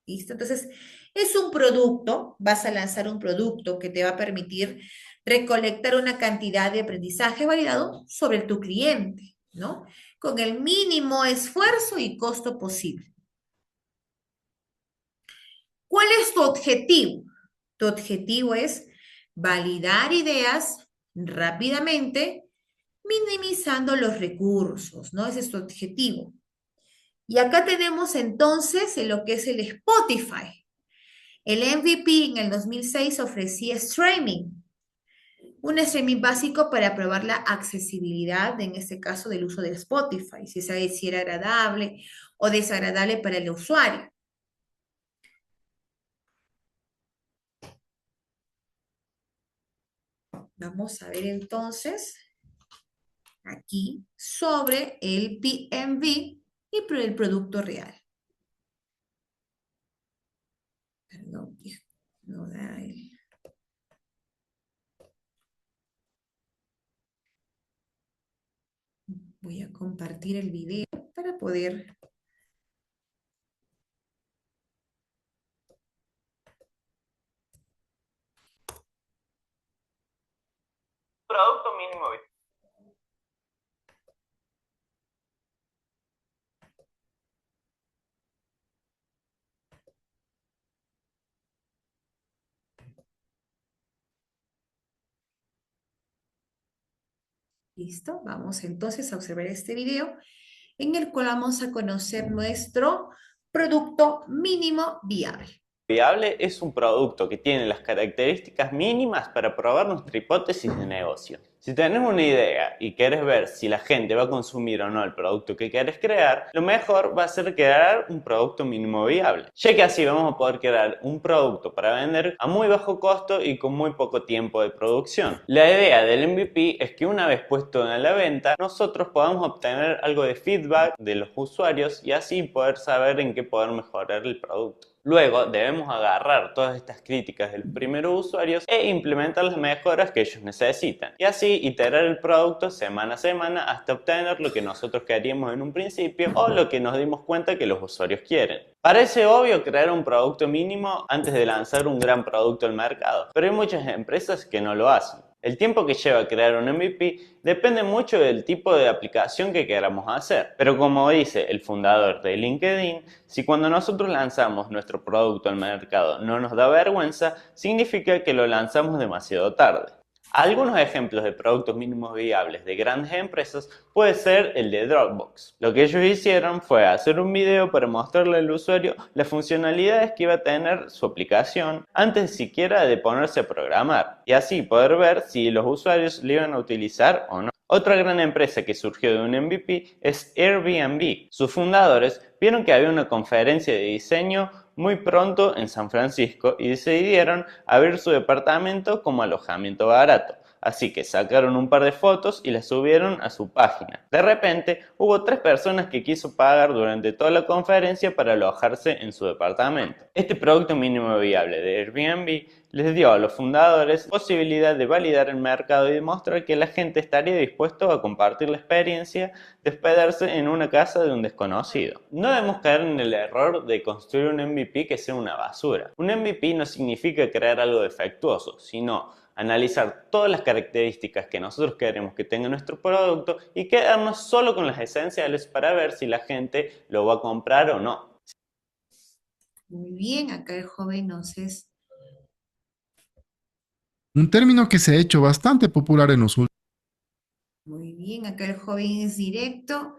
¿Listo? Entonces, es un producto, vas a lanzar un producto que te va a permitir recolectar una cantidad de aprendizaje validado sobre tu cliente, ¿no? Con el mínimo esfuerzo y costo posible. ¿Cuál es tu objetivo? Tu objetivo es validar ideas rápidamente, minimizando los recursos, ¿no? Ese es tu objetivo. Y acá tenemos entonces lo que es el Spotify. El MVP en el 2006 ofrecía streaming, un streaming básico para probar la accesibilidad, en este caso del uso de Spotify, si era agradable o desagradable para el usuario. Vamos a ver entonces aquí sobre el PMV y el producto real. Perdón, no da el... Voy a compartir el video para poder... Producto mínimo viable. Listo, vamos entonces a observar este video en el cual vamos a conocer nuestro producto mínimo viable. Viable es un producto que tiene las características mínimas para probar nuestra hipótesis de negocio. Si tenés una idea y querés ver si la gente va a consumir o no el producto que querés crear, lo mejor va a ser crear un producto mínimo viable, ya que así vamos a poder crear un producto para vender a muy bajo costo y con muy poco tiempo de producción. La idea del MVP es que una vez puesto a la venta, nosotros podamos obtener algo de feedback de los usuarios y así poder saber en qué poder mejorar el producto. Luego debemos agarrar todas estas críticas de los primeros usuarios e implementar las mejoras que ellos necesitan. Y así iterar el producto semana a semana hasta obtener lo que nosotros queríamos en un principio o lo que nos dimos cuenta que los usuarios quieren. Parece obvio crear un producto mínimo antes de lanzar un gran producto al mercado, pero hay muchas empresas que no lo hacen. El tiempo que lleva crear un MVP depende mucho del tipo de aplicación que queramos hacer. Pero como dice el fundador de LinkedIn, si cuando nosotros lanzamos nuestro producto al mercado no nos da vergüenza, significa que lo lanzamos demasiado tarde. Algunos ejemplos de productos mínimos viables de grandes empresas puede ser el de Dropbox. Lo que ellos hicieron fue hacer un video para mostrarle al usuario las funcionalidades que iba a tener su aplicación antes siquiera de ponerse a programar y así poder ver si los usuarios lo iban a utilizar o no. Otra gran empresa que surgió de un MVP es Airbnb. Sus fundadores vieron que había una conferencia de diseño muy pronto en San Francisco y decidieron abrir su departamento como alojamiento barato. Así que sacaron un par de fotos y las subieron a su página. De repente hubo 3 personas que quiso pagar durante toda la conferencia para alojarse en su departamento. Este producto mínimo viable de Airbnb les dio a los fundadores posibilidad de validar el mercado y demostrar que la gente estaría dispuesto a compartir la experiencia de hospedarse en una casa de un desconocido. No debemos caer en el error de construir un MVP que sea una basura. Un MVP no significa crear algo defectuoso, sino analizar todas las características que nosotros queremos que tenga nuestro producto y quedarnos solo con las esenciales para ver si la gente lo va a comprar o no. Muy bien, acá el joven nos es... Un término que se ha hecho bastante popular en los últimos. Muy bien, acá el joven es directo.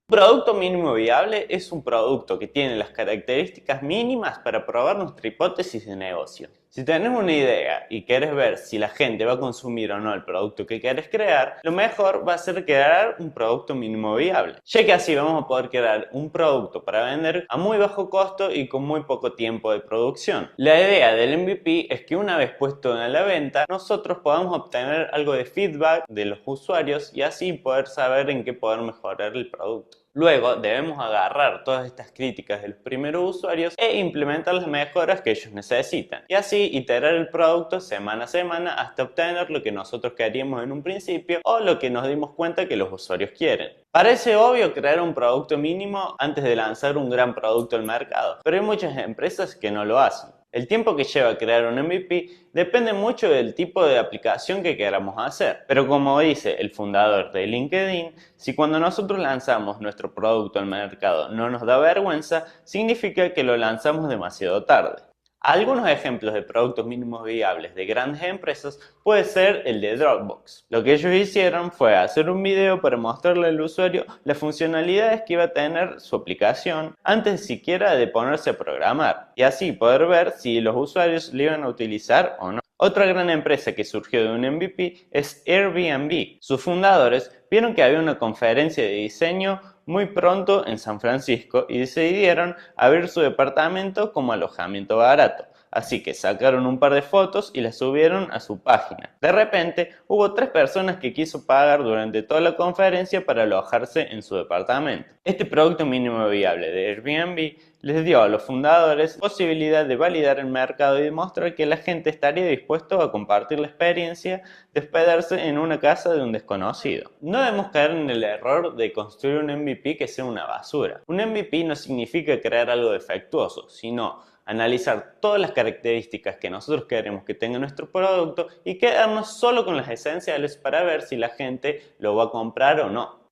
Un producto mínimo viable es un producto que tiene las características mínimas para probar nuestra hipótesis de negocio. Si tenés una idea y querés ver si la gente va a consumir o no el producto que querés crear, lo mejor va a ser crear un producto mínimo viable, ya que así vamos a poder crear un producto para vender a muy bajo costo y con muy poco tiempo de producción. La idea del MVP es que una vez puesto a la venta, nosotros podamos obtener algo de feedback de los usuarios y así poder saber en qué poder mejorar el producto. Luego debemos agarrar todas estas críticas de los primeros usuarios e implementar las mejoras que ellos necesitan. Y así iterar el producto semana a semana hasta obtener lo que nosotros queríamos en un principio o lo que nos dimos cuenta que los usuarios quieren. Parece obvio crear un producto mínimo antes de lanzar un gran producto al mercado, pero hay muchas empresas que no lo hacen. El tiempo que lleva crear un MVP depende mucho del tipo de aplicación que queramos hacer. Pero como dice el fundador de LinkedIn, si cuando nosotros lanzamos nuestro producto al mercado no nos da vergüenza, significa que lo lanzamos demasiado tarde. Algunos ejemplos de productos mínimos viables de grandes empresas puede ser el de Dropbox. Lo que ellos hicieron fue hacer un video para mostrarle al usuario las funcionalidades que iba a tener su aplicación antes siquiera de ponerse a programar y así poder ver si los usuarios lo iban a utilizar o no. Otra gran empresa que surgió de un MVP es Airbnb. Sus fundadores vieron que había una conferencia de diseño muy pronto en San Francisco y decidieron abrir su departamento como alojamiento barato. Así que sacaron un par de fotos y las subieron a su página. De repente, hubo 3 personas que quiso pagar durante toda la conferencia para alojarse en su departamento. Este producto mínimo viable de Airbnb les dio a los fundadores posibilidad de validar el mercado y demostrar que la gente estaría dispuesto a compartir la experiencia de hospedarse en una casa de un desconocido. No debemos caer en el error de construir un MVP que sea una basura. Un MVP no significa crear algo defectuoso, sino analizar todas las características que nosotros queremos que tenga nuestro producto y quedarnos solo con las esenciales para ver si la gente lo va a comprar o no.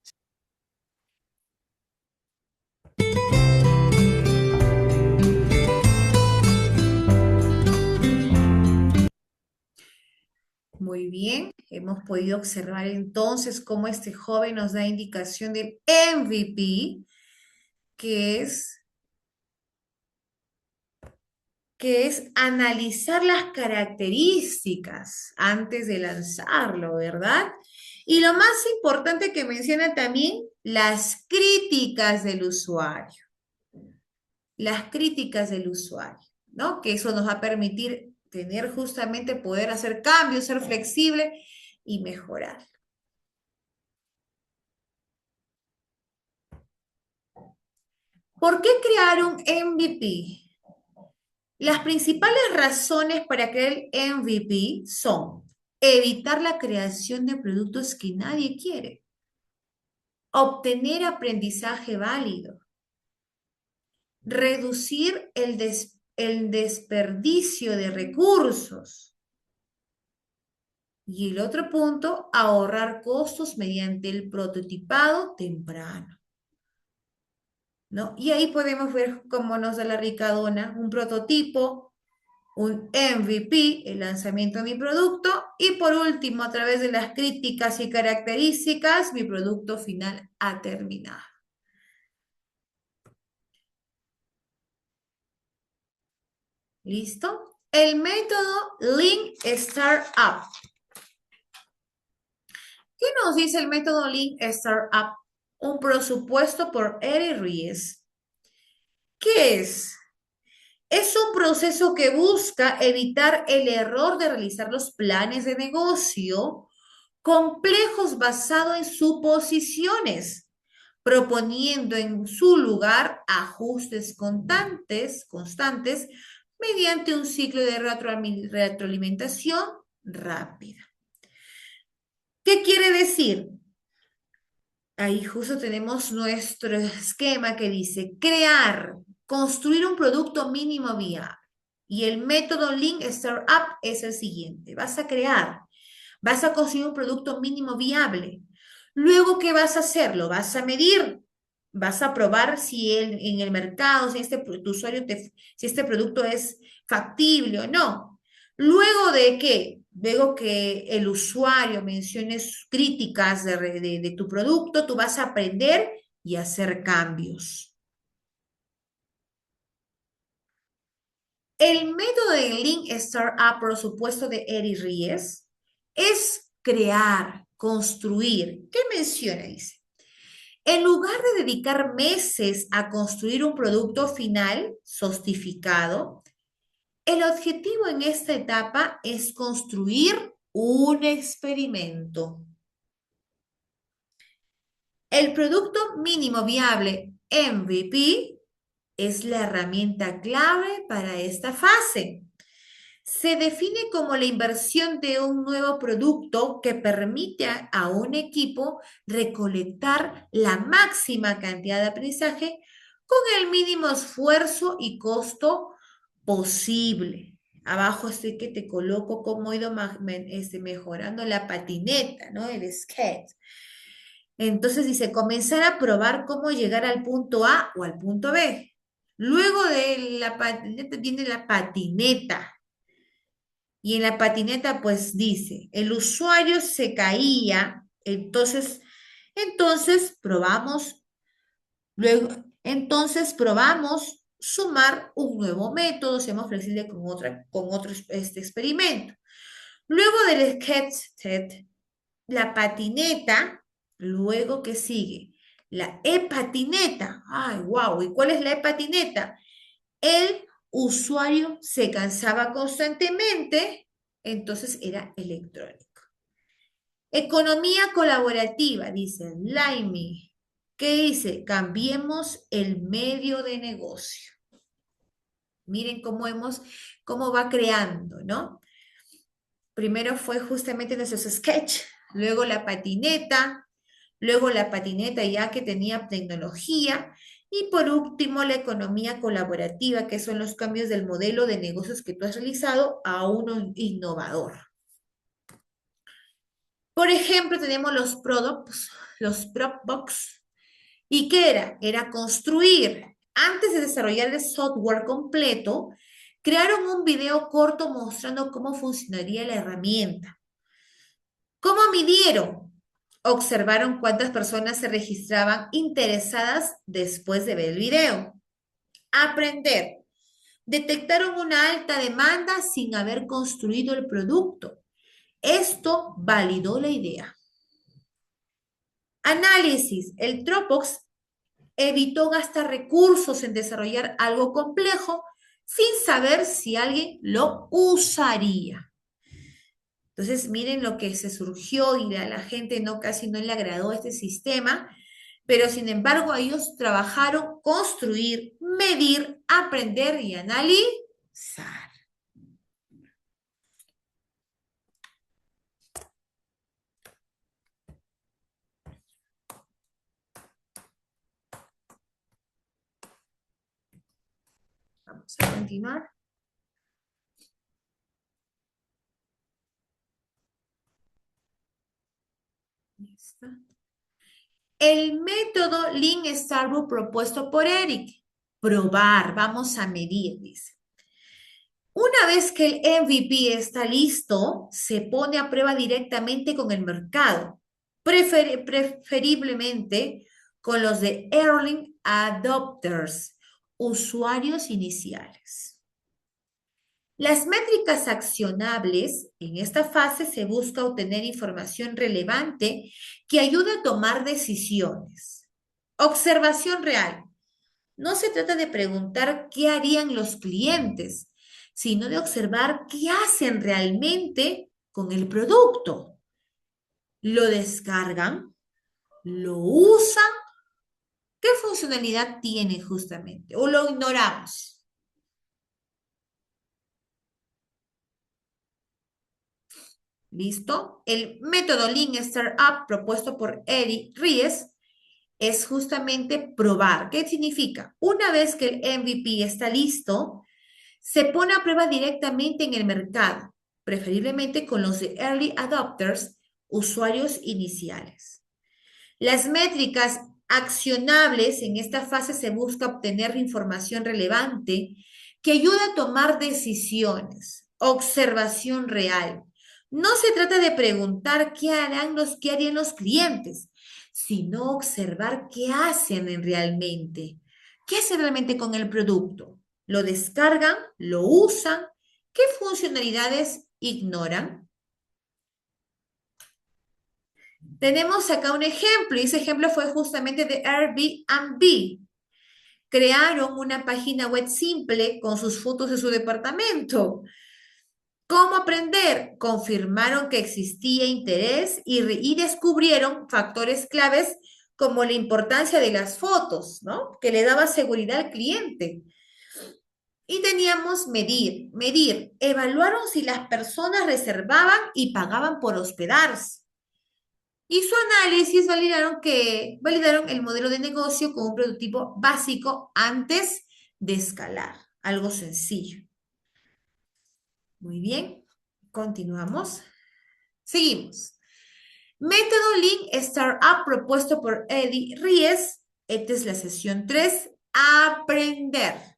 Muy bien, hemos podido observar entonces cómo este joven nos da indicación del MVP, que es analizar las características antes de lanzarlo, ¿verdad? Y lo más importante que menciona también, las críticas del usuario. Las críticas del usuario, ¿no? Que eso nos va a permitir tener justamente poder hacer cambios, ser flexible y mejorar. ¿Por qué crear un MVP? Las principales razones para crear el MVP son evitar la creación de productos que nadie quiere, obtener aprendizaje válido, reducir el desperdicio de recursos y el otro punto, ahorrar costos mediante el prototipado temprano, ¿no? Y ahí podemos ver cómo nos da la ricadona un prototipo, un MVP, el lanzamiento de mi producto, y por último, a través de las críticas y características, mi producto final ha terminado. ¿Listo? El método Lean Startup. ¿Qué nos dice el método Lean Startup? Un presupuesto por Eric Ries. ¿Qué es? Es un proceso que busca evitar el error de realizar los planes de negocio complejos basados en suposiciones, proponiendo en su lugar ajustes constantes mediante un ciclo de retroalimentación rápida. ¿Qué quiere decir? Ahí justo tenemos nuestro esquema que dice construir un producto mínimo viable. Y el método Lean Startup es el siguiente. Vas a construir un producto mínimo viable. Luego, ¿qué vas a hacer? Lo vas a medir. Vas a probar si en el mercado, si tu usuario si este producto es factible o no. Luego de qué? Luego que el usuario mencione críticas de tu producto, tú vas a aprender y hacer cambios. El método de Lean Startup, por supuesto, de Eric Ries, es construir. ¿Qué menciona? Dice, en lugar de dedicar meses a construir un producto final sostificado, el objetivo en esta etapa es construir un experimento. El producto mínimo viable MVP es la herramienta clave para esta fase. Se define como la inversión de un nuevo producto que permite a un equipo recolectar la máxima cantidad de aprendizaje con el mínimo esfuerzo y costo posible. Abajo estoy que te coloco cómo he ido mejorando la patineta, ¿no? El skate. Entonces dice, comenzar a probar cómo llegar al punto A o al punto B. Luego de la patineta viene la patineta. Y en la patineta pues dice, el usuario se caía, entonces probamos, probamos sumar un nuevo método, seamos flexibles con otro experimento. Luego del sketch, la patineta, luego que sigue, la e-patineta. ¡Ay, wow! ¿Y cuál es la e-patineta? El usuario se cansaba constantemente, entonces era electrónico. Economía colaborativa, dice Laimi. ¿Qué dice? Cambiemos el medio de negocio. Miren cómo va creando, ¿no? Primero fue justamente nuestros sketch, luego la patineta ya que tenía tecnología, y por último la economía colaborativa, que son los cambios del modelo de negocios que tú has realizado a uno innovador. Por ejemplo, tenemos los products, los Dropbox. ¿Y qué era? Era construir. Antes de desarrollar el software completo, crearon un video corto mostrando cómo funcionaría la herramienta. ¿Cómo midieron? Observaron cuántas personas se registraban interesadas después de ver el video. Aprender. Detectaron una alta demanda sin haber construido el producto. Esto validó la idea. Análisis. El Dropbox evitó gastar recursos en desarrollar algo complejo sin saber si alguien lo usaría. Entonces, miren lo que se surgió y a la gente casi no le agradó este sistema, pero sin embargo ellos trabajaron construir, medir, aprender y analizar. Vamos a continuar. Listo. El método Lean Startup propuesto por Eric. Probar, vamos a medir, dice. Una vez que el MVP está listo, se pone a prueba directamente con el mercado, preferiblemente con los de Early Adopters, usuarios iniciales. Las métricas accionables, en esta fase se busca obtener información relevante que ayude a tomar decisiones. Observación real. No se trata de preguntar qué harían los clientes, sino de observar qué hacen realmente con el producto. ¿Lo descargan? ¿Lo usan? ¿Qué funcionalidad tiene justamente? ¿O lo ignoramos? ¿Listo? El método Lean Startup propuesto por Eric Ries es justamente probar. ¿Qué significa? Una vez que el MVP está listo, se pone a prueba directamente en el mercado, preferiblemente con los de Early Adopters, usuarios iniciales. Las métricas accionables en esta fase se busca obtener información relevante que ayude a tomar decisiones. Observación real. No se trata de preguntar qué harían los clientes, sino observar qué hacen realmente. ¿Qué hacen realmente con el producto? ¿Lo descargan? ¿Lo usan? ¿Qué funcionalidades ignoran? Tenemos acá un ejemplo, y ese ejemplo fue justamente de Airbnb. Crearon una página web simple con sus fotos de su departamento. ¿Cómo aprender? Confirmaron que existía interés y descubrieron factores claves como la importancia de las fotos, ¿no? Que le daba seguridad al cliente. Y teníamos medir. Evaluaron si las personas reservaban y pagaban por hospedarse. Y su análisis validaron el modelo de negocio con un prototipo básico antes de escalar. Algo sencillo. Muy bien, continuamos. Seguimos. Método Lean Startup propuesto por Eddie Ries. Esta es la sesión 3. Aprender.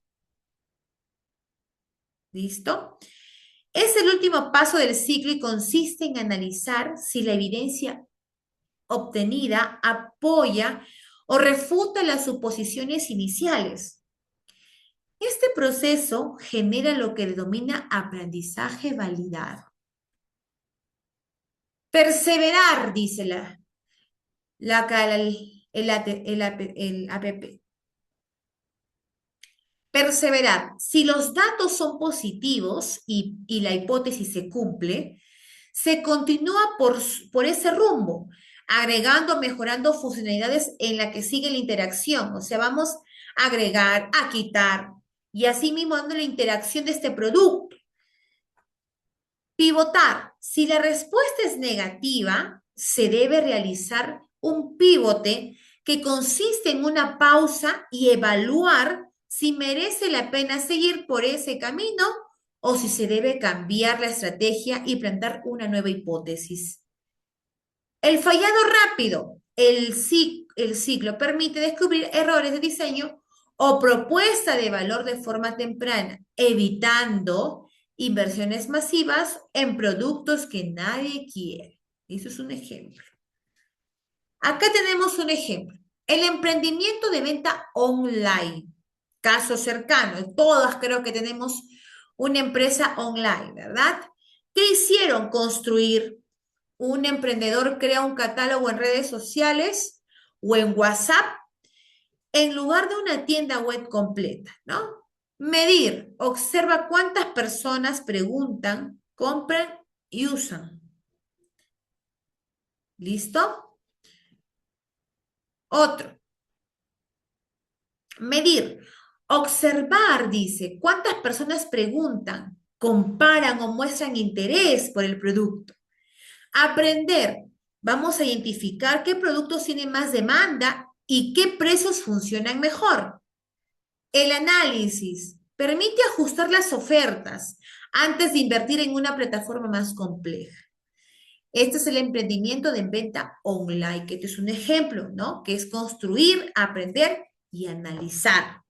¿Listo? Es el último paso del ciclo y consiste en analizar si la evidencia obtenida apoya o refuta las suposiciones iniciales. Este proceso genera lo que denomina aprendizaje validado. Perseverar, dice el APP. Perseverar. Si los datos son positivos y la hipótesis se cumple, se continúa por ese rumbo, agregando, mejorando funcionalidades en la que sigue la interacción. O sea, vamos a agregar, a quitar, y así mismo dando la interacción de este producto. Pivotar. Si la respuesta es negativa, se debe realizar un pivote que consiste en una pausa y evaluar si merece la pena seguir por ese camino o si se debe cambiar la estrategia y plantear una nueva hipótesis. El fallado rápido. El ciclo permite descubrir errores de diseño o propuesta de valor de forma temprana, evitando inversiones masivas en productos que nadie quiere. Eso es un ejemplo. Acá tenemos un ejemplo. El emprendimiento de venta online. Caso cercano. Todas creo que tenemos una empresa online, ¿verdad? ¿Qué hicieron? Construir. Un emprendedor crea un catálogo en redes sociales o en WhatsApp en lugar de una tienda web completa, ¿no? Medir. Observa cuántas personas preguntan, compran y usan. ¿Listo? Otro. Medir. Observar, dice, cuántas personas preguntan, comparan o muestran interés por el producto. Aprender. Vamos a identificar qué productos tienen más demanda y qué precios funcionan mejor. El análisis. Permite ajustar las ofertas antes de invertir en una plataforma más compleja. Este es el emprendimiento de venta online, que este es un ejemplo, ¿no? Que es construir, aprender y analizar.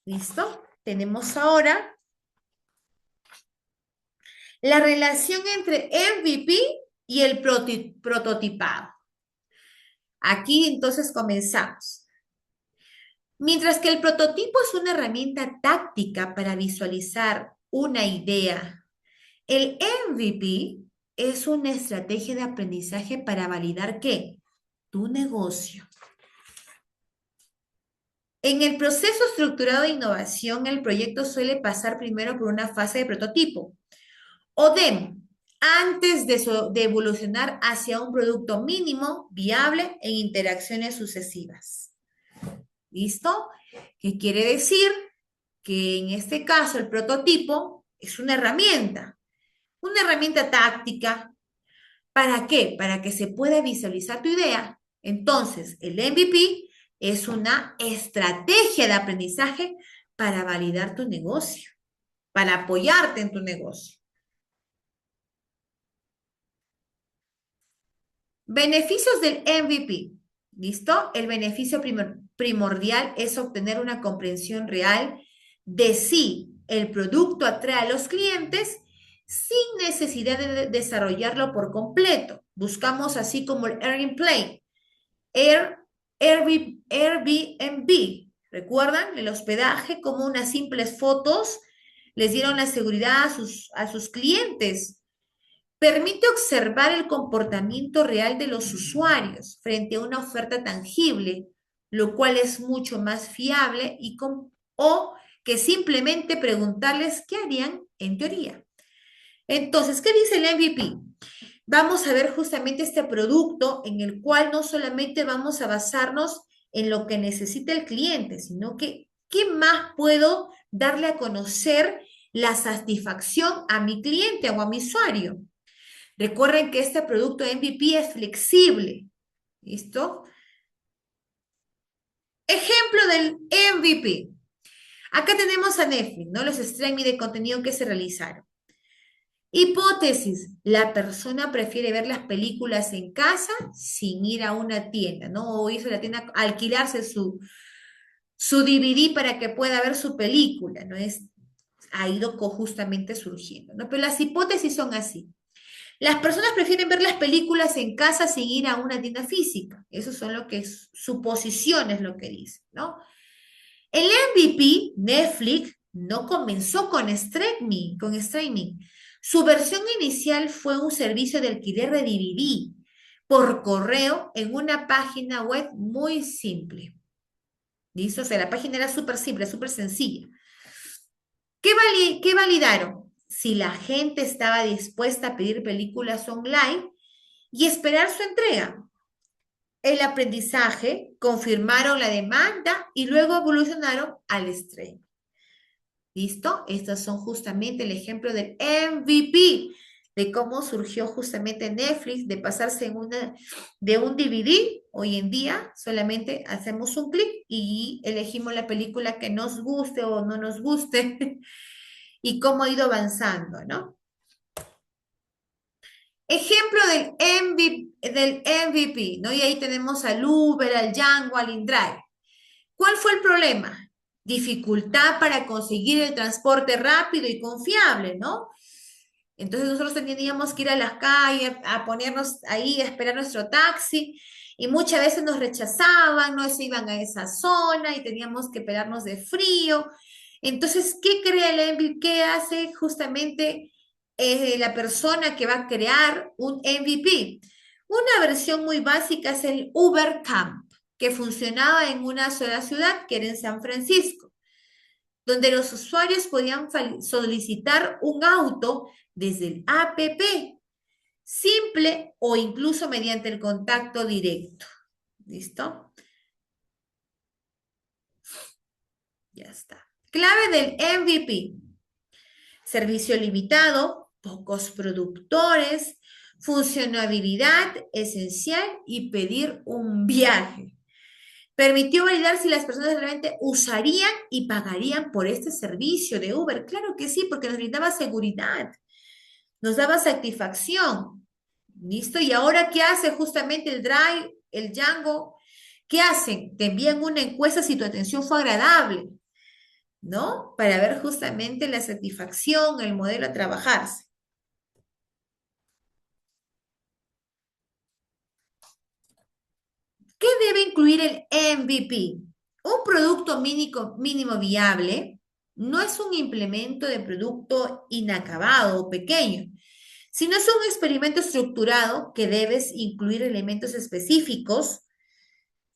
¿Listo? Tenemos ahora la relación entre MVP y el prototipado. Aquí entonces comenzamos. Mientras que el prototipo es una herramienta táctica para visualizar una idea, el MVP es una estrategia de aprendizaje para validar ¿qué? Tu negocio. En el proceso estructurado de innovación, el proyecto suele pasar primero por una fase de prototipo o demo, antes de evolucionar hacia un producto mínimo, viable en interacciones sucesivas. ¿Listo? ¿Qué quiere decir? Que en este caso el prototipo es una herramienta táctica. ¿Para qué? Para que se pueda visualizar tu idea. Entonces, el MVP es una estrategia de aprendizaje para validar tu negocio, para apoyarte en tu negocio. Beneficios del MVP. ¿Listo? El beneficio primordial es obtener una comprensión real de si el producto atrae a los clientes sin necesidad de desarrollarlo por completo. Buscamos así como el Airbnb. Airbnb. ¿Recuerdan? El hospedaje, como unas simples fotos les dieron la seguridad a sus clientes. Permite observar el comportamiento real de los usuarios frente a una oferta tangible, lo cual es mucho más fiable o que simplemente preguntarles qué harían en teoría. Entonces, ¿qué dice el MVP? Vamos a ver justamente este producto en el cual no solamente vamos a basarnos en lo que necesita el cliente, sino que ¿qué más puedo darle a conocer la satisfacción a mi cliente o a mi usuario? Recuerden que este producto MVP es flexible. ¿Listo? Ejemplo del MVP. Acá tenemos a Netflix, ¿no? Los streaming de contenido que se realizaron. Hipótesis. La persona prefiere ver las películas en casa sin ir a una tienda, ¿no? O irse a la tienda, alquilarse su DVD para que pueda ver su película, ¿no? Ha ido justamente surgiendo, ¿no? Pero las hipótesis son así. Las personas prefieren ver las películas en casa sin ir a una tienda física. Eso son lo que es suposiciones, lo que dicen, ¿no? El MVP, Netflix, no comenzó con streaming. Su versión inicial fue un servicio de alquiler de DVD por correo en una página web muy simple. ¿Listo? O sea, la página era súper simple, súper sencilla. ¿Qué validaron? Si la gente estaba dispuesta a pedir películas online y esperar su entrega. El aprendizaje, confirmaron la demanda y luego evolucionaron al stream. ¿Listo? Estos son justamente el ejemplo del MVP, de cómo surgió justamente Netflix, de pasarse de un DVD. Hoy en día solamente hacemos un clic y elegimos la película que nos guste o no nos guste y cómo ha ido avanzando, ¿no? Ejemplo del MVP, ¿no? Y ahí tenemos al Uber, al Django, al InDrive. ¿Cuál fue el problema? Dificultad para conseguir el transporte rápido y confiable, ¿no? Entonces nosotros teníamos que ir a las calles, a ponernos ahí, a esperar nuestro taxi, y muchas veces nos rechazaban, no se iban a esa zona y teníamos que pegarnos de frío. Entonces, ¿qué crea el MVP? ¿Qué hace justamente la persona que va a crear un MVP? Una versión muy básica es el Uber Camp, que funcionaba en una sola ciudad, que era en San Francisco, donde los usuarios podían solicitar un auto desde el APP, simple o incluso mediante el contacto directo. ¿Listo? Ya está. Clave del MVP. Servicio limitado, pocos productores, funcionabilidad esencial y pedir un viaje. Permitió validar si las personas realmente usarían y pagarían por este servicio de Uber. Claro que sí, porque nos brindaba seguridad, nos daba satisfacción. ¿Listo? Y ahora, ¿qué hace justamente el Drive, el Django? ¿Qué hacen? Te envían una encuesta si tu atención fue agradable, ¿no? Para ver justamente la satisfacción, el modelo a trabajarse. ¿Qué debe incluir el MVP? Un producto mínimo viable no es un implemento de producto inacabado o pequeño, sino es un experimento estructurado que debes incluir elementos específicos,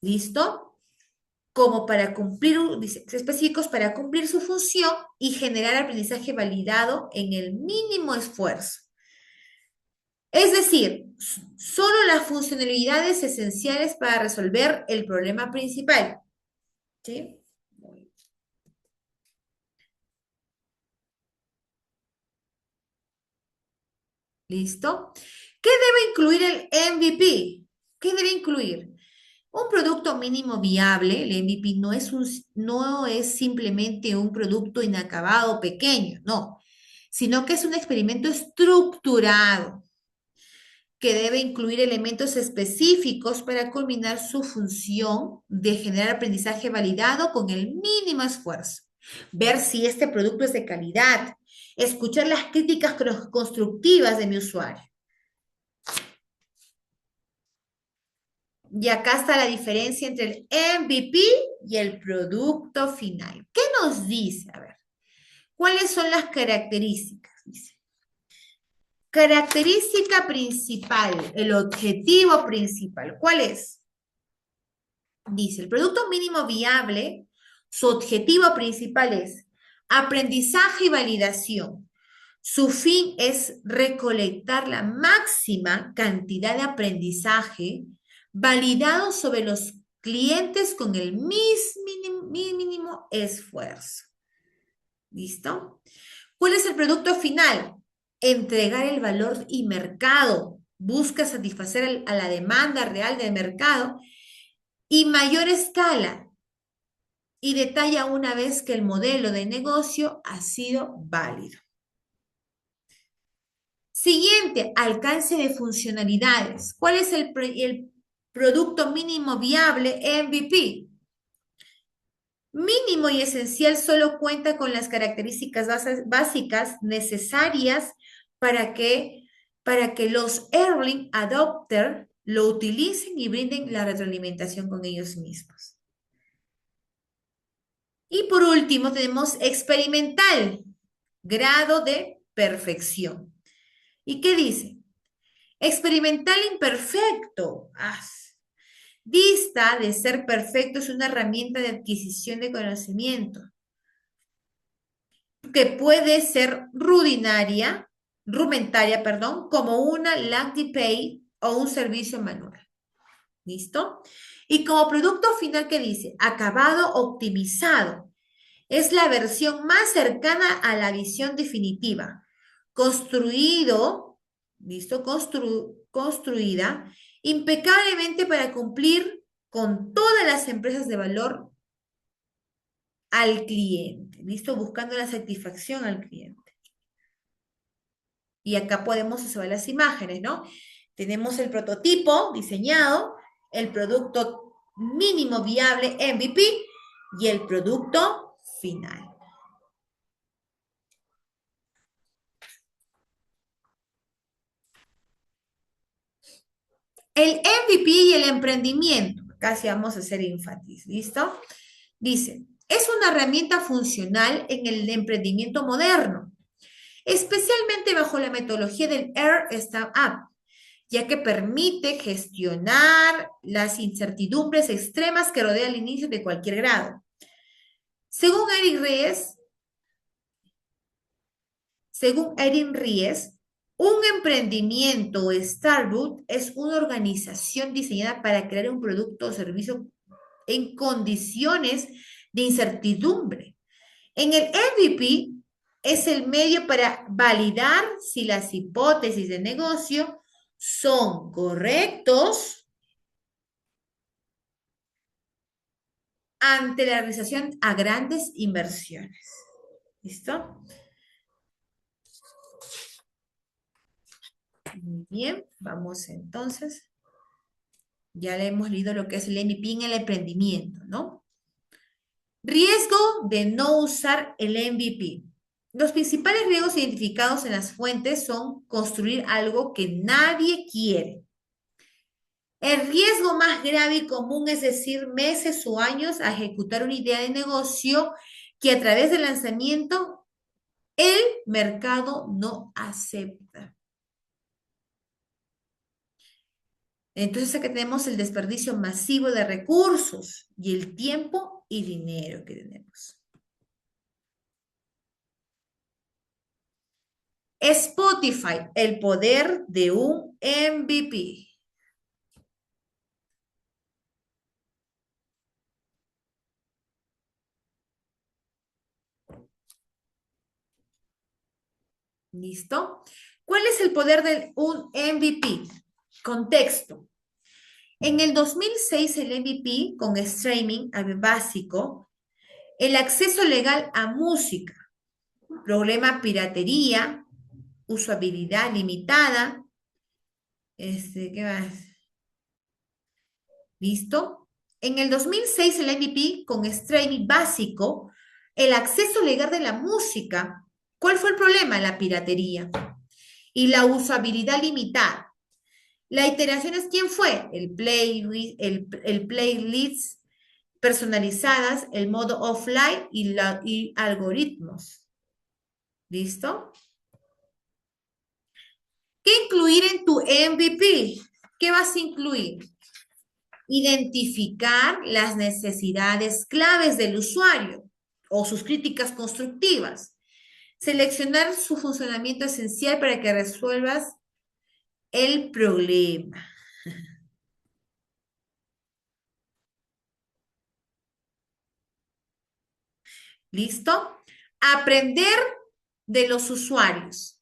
¿listo? Como para cumplir, específicos para cumplir su función y generar aprendizaje validado en el mínimo esfuerzo. Es decir, solo las funcionalidades esenciales para resolver el problema principal. ¿Sí? ¿Listo? ¿Qué debe incluir el MVP? ¿Qué debe incluir? Un producto mínimo viable, el MVP no es simplemente un producto inacabado pequeño, no, sino que es un experimento estructurado que debe incluir elementos específicos para culminar su función de generar aprendizaje validado con el mínimo esfuerzo. Ver si este producto es de calidad, escuchar las críticas constructivas de mi usuario. Y acá está la diferencia entre el MVP y el producto final. ¿Qué nos dice? A ver, ¿cuáles son las características? Dice. Característica principal, el objetivo principal. ¿Cuál es? Dice, el producto mínimo viable, su objetivo principal es aprendizaje y validación. Su fin es recolectar la máxima cantidad de aprendizaje validado sobre los clientes con el mínimo esfuerzo. ¿Listo? ¿Cuál es el producto final? Entregar el valor y mercado. Busca satisfacer a la demanda real del mercado y mayor escala. Y detalla una vez que el modelo de negocio ha sido válido. Siguiente, alcance de funcionalidades. ¿Cuál es el producto mínimo viable MVP? Mínimo y esencial solo cuenta con las características básicas necesarias para que los early adopters lo utilicen y brinden la retroalimentación con ellos mismos. Y por último tenemos experimental, grado de perfección. ¿Y qué dice? Experimental imperfecto. Dista de ser perfecto, es una herramienta de adquisición de conocimiento que puede ser rudimentaria, perdón, como una landing page o un servicio manual. ¿Listo? Y como producto final, ¿qué dice? Acabado optimizado. Es la versión más cercana a la visión definitiva. Construido, ¿listo? Construida impecablemente para cumplir con todas las empresas de valor al cliente, ¿listo? Buscando la satisfacción al cliente. Y acá podemos observar las imágenes, ¿no? Tenemos el prototipo diseñado, el producto mínimo viable MVP y el producto final. El MVP y el emprendimiento, casi vamos a hacer énfasis, ¿listo? Dice, es una herramienta funcional en el emprendimiento moderno, especialmente bajo la metodología del Air Startup, ya que permite gestionar las incertidumbres extremas que rodean el inicio de cualquier grado. Según Erin Ries, un emprendimiento o startup es una organización diseñada para crear un producto o servicio en condiciones de incertidumbre. En el MVP es el medio para validar si las hipótesis de negocio son correctos ante la realización a grandes inversiones. ¿Listo? Muy bien, vamos entonces. Ya le hemos leído lo que es el MVP en el emprendimiento, ¿no? Riesgo de no usar el MVP. Los principales riesgos identificados en las fuentes son construir algo que nadie quiere. El riesgo más grave y común es decir meses o años a ejecutar una idea de negocio que a través del lanzamiento el mercado no acepta. Entonces acá tenemos el desperdicio masivo de recursos y el tiempo y dinero que tenemos. Spotify, el poder de un MVP. ¿Listo? ¿Cuál es el poder de un MVP? Contexto. En el 2006 el MVP con streaming básico, el acceso legal a música, problema piratería, usabilidad limitada, ¿qué más? ¿Listo? En el 2006 el MVP con streaming básico, el acceso legal de la música, ¿cuál fue el problema? La piratería y la usabilidad limitada. La iteración es ¿quién fue? El playlist personalizadas, el modo offline y algoritmos. ¿Listo? ¿Qué incluir en tu MVP? ¿Qué vas a incluir? Identificar las necesidades claves del usuario o sus críticas constructivas. Seleccionar su funcionamiento esencial para que resuelvas el problema. ¿Listo? Aprender de los usuarios.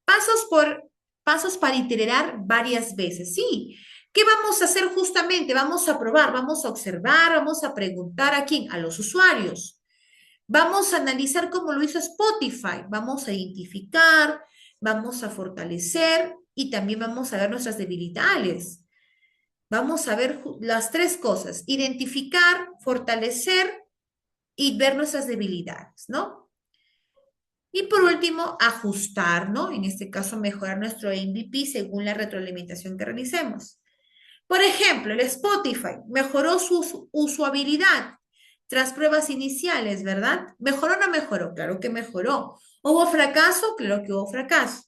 Pasos para iterar varias veces. Sí. ¿Qué vamos a hacer justamente? Vamos a probar, vamos a observar, vamos a preguntar a quién, a los usuarios. Vamos a analizar cómo lo hizo Spotify. Vamos a identificar, vamos a fortalecer y también vamos a ver nuestras debilidades. Vamos a ver las tres cosas: identificar, fortalecer y ver nuestras debilidades, ¿no? Y por último, ajustar, ¿no? En este caso, mejorar nuestro MVP según la retroalimentación que realicemos. Por ejemplo, el Spotify mejoró su usabilidad tras pruebas iniciales, ¿verdad? ¿Mejoró o no mejoró? Claro que mejoró. ¿Hubo fracaso? Claro que hubo fracaso.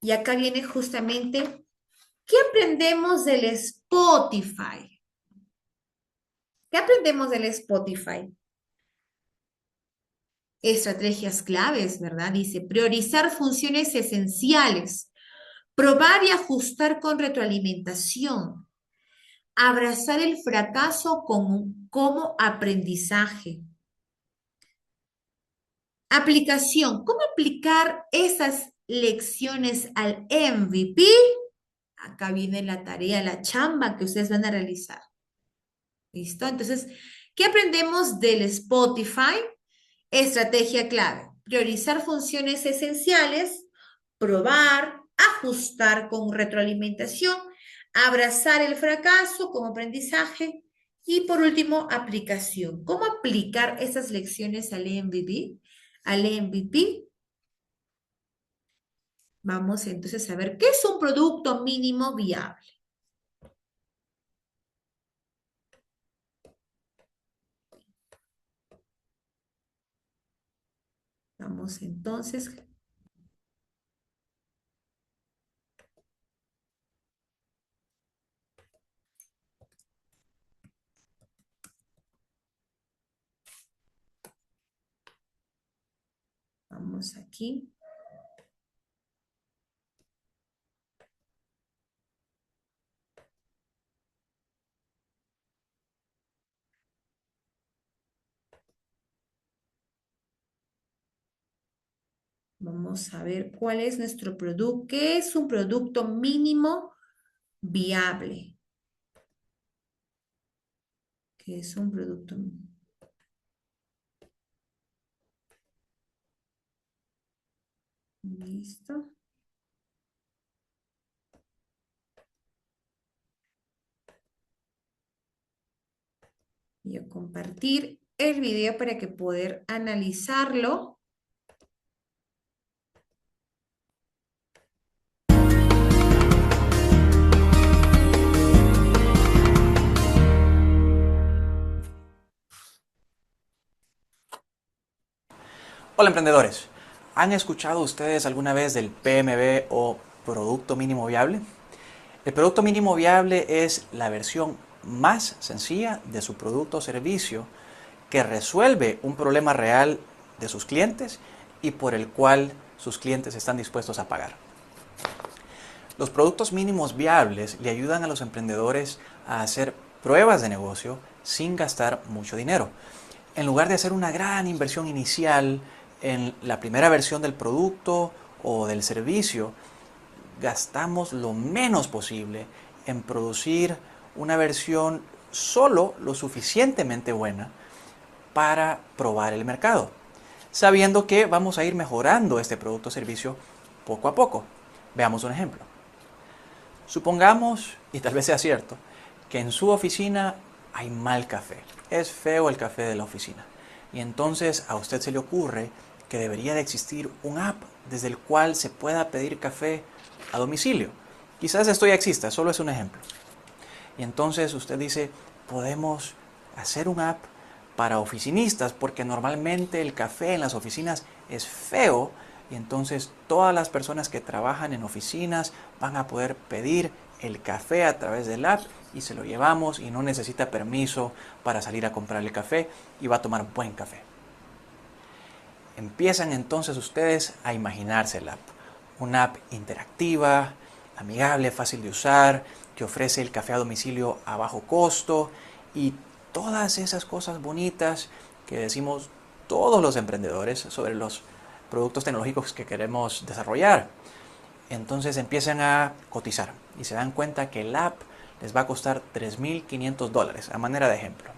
Y acá viene justamente, ¿qué aprendemos del Spotify? ¿Qué aprendemos del Spotify? Estrategias claves, ¿verdad? Dice, priorizar funciones esenciales, probar y ajustar con retroalimentación, abrazar el fracaso como aprendizaje. Aplicación, ¿cómo aplicar esas lecciones al MVP? Acá viene la tarea, la chamba que ustedes van a realizar. ¿Listo? Entonces, ¿qué aprendemos del Spotify? Estrategia clave. Priorizar funciones esenciales, probar, ajustar con retroalimentación, abrazar el fracaso como aprendizaje y por último, aplicación. ¿Cómo aplicar esas lecciones al MVP? Al MVP. Vamos entonces a ver qué es un producto mínimo viable. Vamos entonces. Vamos aquí. Vamos a ver cuál es nuestro producto. ¿Qué es un producto mínimo viable? ¿Qué es un producto mínimo? Listo. Voy a compartir el video para que poder analizarlo. Hola emprendedores, ¿han escuchado ustedes alguna vez del PMB o Producto Mínimo Viable? El Producto Mínimo Viable es la versión más sencilla de su producto o servicio que resuelve un problema real de sus clientes y por el cual sus clientes están dispuestos a pagar. Los productos mínimos viables le ayudan a los emprendedores a hacer pruebas de negocio sin gastar mucho dinero. En lugar de hacer una gran inversión inicial en la primera versión del producto o del servicio, gastamos lo menos posible en producir una versión solo lo suficientemente buena para probar el mercado, sabiendo que vamos a ir mejorando este producto o servicio poco a poco. Veamos un ejemplo. Supongamos, y tal vez sea cierto, que en su oficina hay mal café. Es feo el café de la oficina. Y entonces a usted se le ocurre que debería de existir un app desde el cual se pueda pedir café a domicilio. Quizás esto ya exista, solo es un ejemplo. Y entonces usted dice, podemos hacer un app para oficinistas porque normalmente el café en las oficinas es feo y entonces todas las personas que trabajan en oficinas van a poder pedir el café a través del app y se lo llevamos y no necesita permiso para salir a comprar el café y va a tomar buen café. Empiezan entonces ustedes a imaginarse el app. Una app interactiva, amigable, fácil de usar, que ofrece el café a domicilio a bajo costo y todas esas cosas bonitas que decimos todos los emprendedores sobre los productos tecnológicos que queremos desarrollar. Entonces empiezan a cotizar y se dan cuenta que el app les va a costar $3,500 a manera de ejemplo.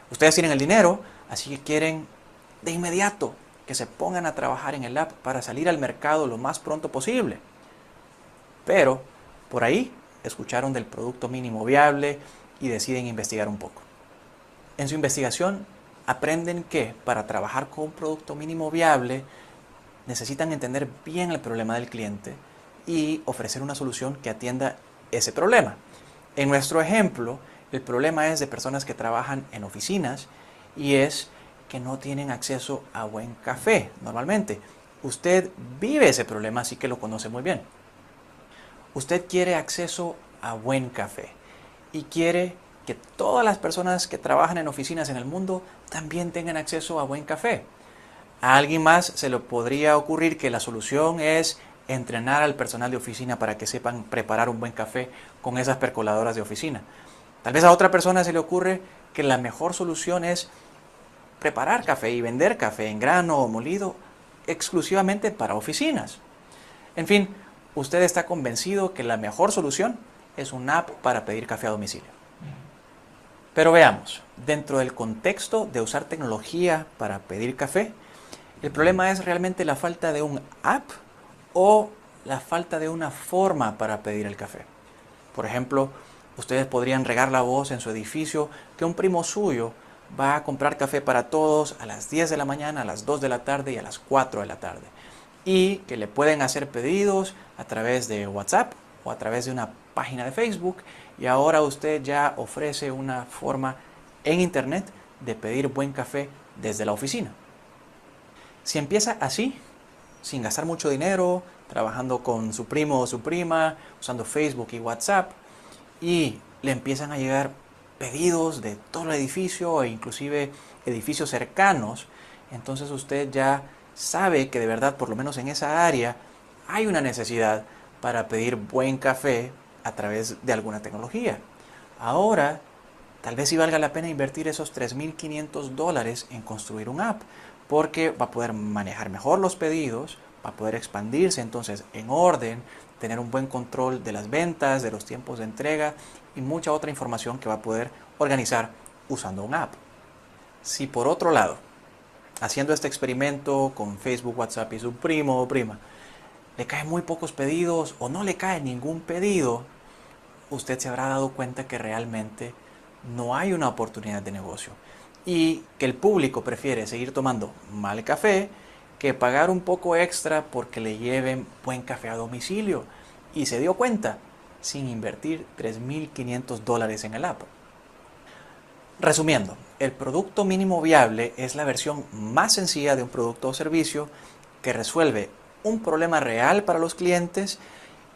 Ustedes tienen el dinero, así que quieren de inmediato que se pongan a trabajar en el app para salir al mercado lo más pronto posible. Pero por ahí escucharon del producto mínimo viable y deciden investigar un poco. En su investigación aprenden que para trabajar con un producto mínimo viable necesitan entender bien el problema del cliente y ofrecer una solución que atienda ese problema. En nuestro ejemplo, el problema es de personas que trabajan en oficinas y es que no tienen acceso a buen café normalmente. Usted vive ese problema, así que lo conoce muy bien. Usted quiere acceso a buen café y quiere que todas las personas que trabajan en oficinas en el mundo también tengan acceso a buen café. A alguien más se le podría ocurrir que la solución es entrenar al personal de oficina para que sepan preparar un buen café con esas percoladoras de oficina. Tal vez a otra persona se le ocurre que la mejor solución es preparar café y vender café en grano o molido exclusivamente para oficinas. En fin, usted está convencido que la mejor solución es una app para pedir café a domicilio. Pero veamos, dentro del contexto de usar tecnología para pedir café, ¿el problema es realmente la falta de un app o la falta de una forma para pedir el café? Por ejemplo, ustedes podrían regar la voz en su edificio que un primo suyo va a comprar café para todos a las 10 de la mañana, a las 2 de la tarde y a las 4 de la tarde. Y que le pueden hacer pedidos a través de WhatsApp o a través de una página de Facebook. Y ahora usted ya ofrece una forma en Internet de pedir buen café desde la oficina. Si empieza así, sin gastar mucho dinero, trabajando con su primo o su prima, usando Facebook y WhatsApp, y le empiezan a llegar pedidos de todo el edificio e inclusive edificios cercanos, entonces usted ya sabe que de verdad, por lo menos en esa área, hay una necesidad para pedir buen café a través de alguna tecnología. Ahora, tal vez sí valga la pena invertir esos $3,500 en construir un app, porque va a poder manejar mejor los pedidos, va a poder expandirse entonces en orden, tener un buen control de las ventas, de los tiempos de entrega y mucha otra información que va a poder organizar usando una app. Si por otro lado, haciendo este experimento con Facebook, WhatsApp y su primo o prima, le caen muy pocos pedidos o no le cae ningún pedido, usted se habrá dado cuenta que realmente no hay una oportunidad de negocio y que el público prefiere seguir tomando mal café que pagar un poco extra porque le lleven buen café a domicilio, y se dio cuenta sin invertir $3,500 en el app. Resumiendo, el producto mínimo viable es la versión más sencilla de un producto o servicio que resuelve un problema real para los clientes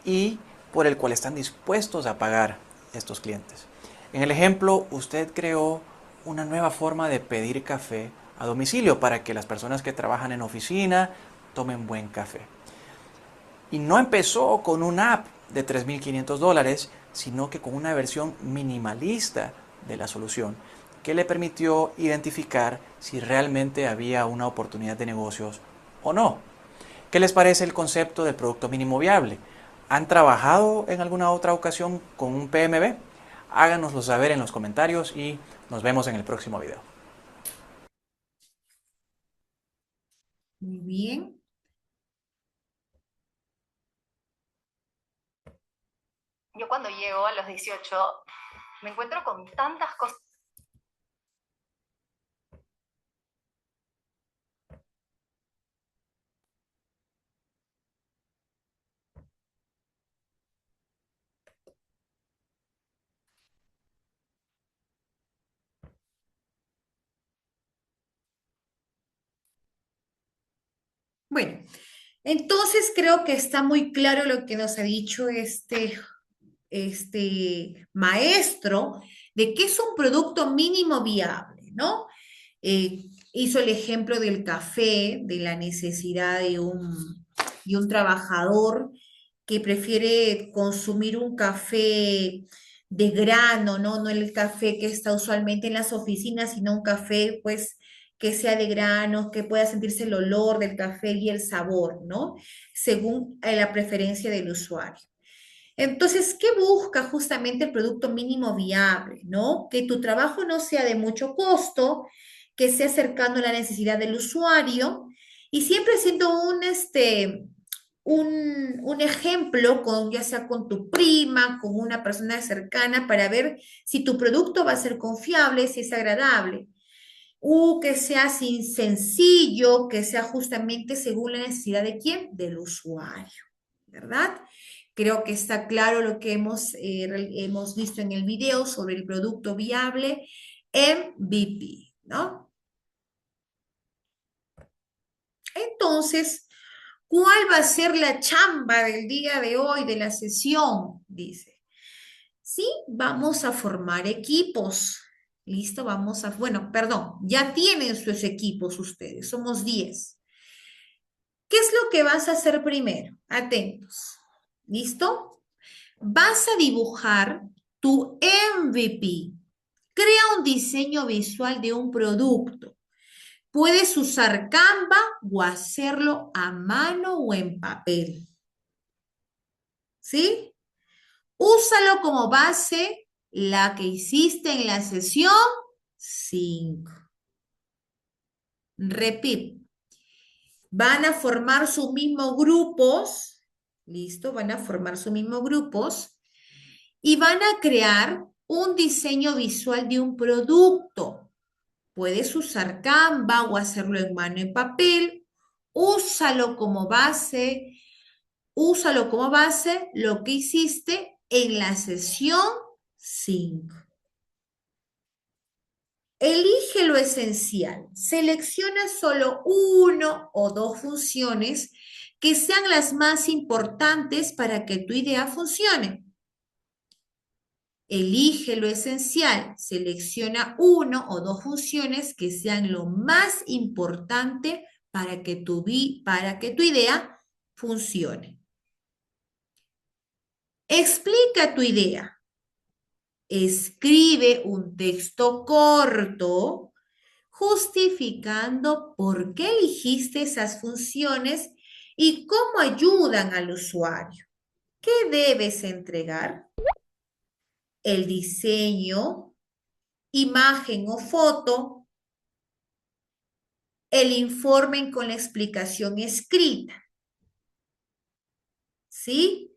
y por el cual están dispuestos a pagar estos clientes. En el ejemplo, usted creó una nueva forma de pedir café a domicilio para que las personas que trabajan en oficina tomen buen café. Y no empezó con una app de $3,500, sino que con una versión minimalista de la solución que le permitió identificar si realmente había una oportunidad de negocios o no. ¿Qué les parece el concepto del producto mínimo viable? ¿Han trabajado en alguna otra ocasión con un PMB? Háganoslo saber en los comentarios y nos vemos en el próximo video. Muy bien. Yo cuando llego a los 18 me encuentro con tantas cosas. Bueno, entonces creo que está muy claro lo que nos ha dicho este maestro de que es un producto mínimo viable, ¿no? Hizo el ejemplo del café, de la necesidad de un trabajador que prefiere consumir un café de grano, ¿no? No el café que está usualmente en las oficinas, sino un café, pues, que sea de granos, que pueda sentirse el olor del café y el sabor, ¿no? Según la preferencia del usuario. Entonces, ¿qué busca justamente el producto mínimo viable? ¿No? Que tu trabajo no sea de mucho costo, que sea cercano a la necesidad del usuario y siempre siendo un ejemplo, con, ya sea con tu prima, con una persona cercana, para ver si tu producto va a ser confiable, si es agradable. Que sea sencillo, que sea justamente según la necesidad de quién, del usuario, ¿verdad? Creo que está claro lo que hemos visto en el video sobre el producto viable MVP, ¿no? Entonces, ¿Cuál va a ser la chamba del día de hoy, de la sesión? Dice. Sí, vamos a formar equipos. Listo, bueno, perdón, ya tienen sus equipos ustedes, somos 10. ¿Qué es lo que vas a hacer primero? Atentos. ¿Listo? Vas a dibujar tu MVP. Crea un diseño visual de un producto. Puedes usar Canva o hacerlo a mano o en papel. ¿Sí? Úsalo como base la que hiciste en la sesión 5. Repito, van a formar sus mismos grupos, ¿listo? Van a formar sus mismos grupos y van a crear un diseño visual de un producto. Puedes usar Canva o hacerlo en mano en papel. Úsalo como base lo que hiciste en la sesión 5. Elige lo esencial. Selecciona solo uno o dos funciones que sean las más importantes para que tu idea funcione. Elige lo esencial. Selecciona uno o dos funciones que sean lo más importante para que tu idea funcione. Explica tu idea. Escribe un texto corto justificando por qué elegiste esas funciones y cómo ayudan al usuario. ¿Qué debes entregar? El diseño, imagen o foto, el informe con la explicación escrita. ¿Sí?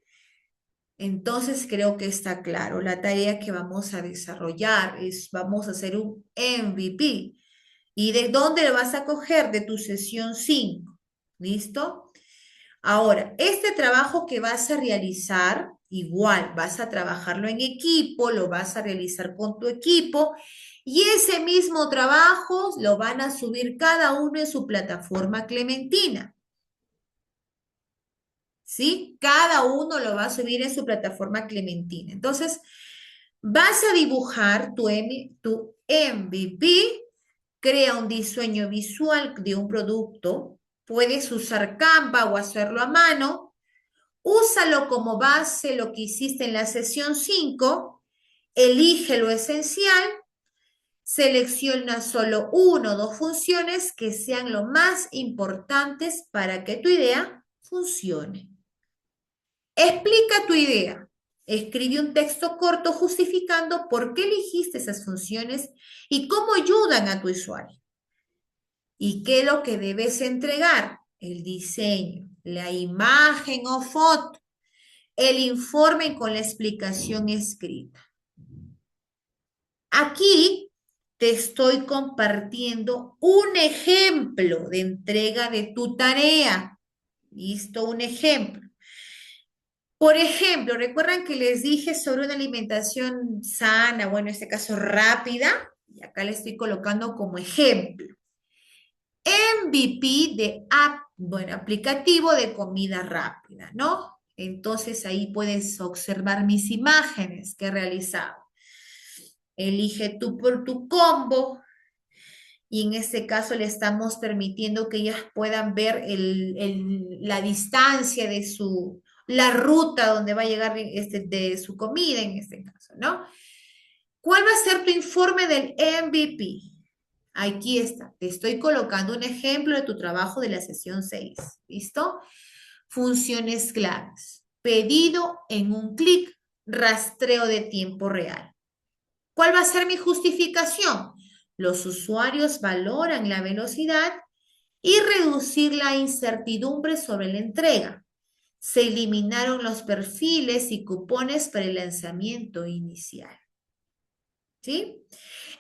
Entonces creo que está claro. La tarea que vamos a desarrollar vamos a hacer un MVP. ¿Y de dónde lo vas a coger? De tu sesión 5. ¿Listo? Ahora, este trabajo que vas a realizar, igual vas a trabajarlo en equipo, lo vas a realizar con tu equipo y ese mismo trabajo lo van a subir cada uno en su plataforma Clementina. ¿Sí? Cada uno lo va a subir en su plataforma Clementina. Entonces, vas a dibujar tu MVP, crea un diseño visual de un producto, puedes usar Canva o hacerlo a mano, úsalo como base lo que hiciste en la sesión 5, elige lo esencial, selecciona solo uno o dos funciones que sean lo más importantes para que tu idea funcione. Explica tu idea. Escribe un texto corto justificando por qué elegiste esas funciones y cómo ayudan a tu usuario. ¿Y qué es lo que debes entregar? El diseño, la imagen o foto, el informe con la explicación escrita. Aquí te estoy compartiendo un ejemplo de entrega de tu tarea. ¿Listo? Un ejemplo. Por ejemplo, ¿recuerdan que les dije sobre una alimentación sana, bueno, en este caso rápida? Y acá le estoy colocando como ejemplo. MVP de aplicativo de comida rápida, ¿no? Entonces ahí puedes observar mis imágenes que he realizado. Elige tú por tu combo y en este caso le estamos permitiendo que ellas puedan ver la distancia de la ruta donde va a llegar de su comida en este caso, ¿no? ¿Cuál va a ser tu informe del MVP? Aquí está, te estoy colocando un ejemplo de tu trabajo de la sesión 6, ¿listo? Funciones claves, pedido en un clic, rastreo de tiempo real. ¿Cuál va a ser mi justificación? Los usuarios valoran la velocidad y reducir la incertidumbre sobre la entrega. Se eliminaron los perfiles y cupones para el lanzamiento inicial. ¿Sí?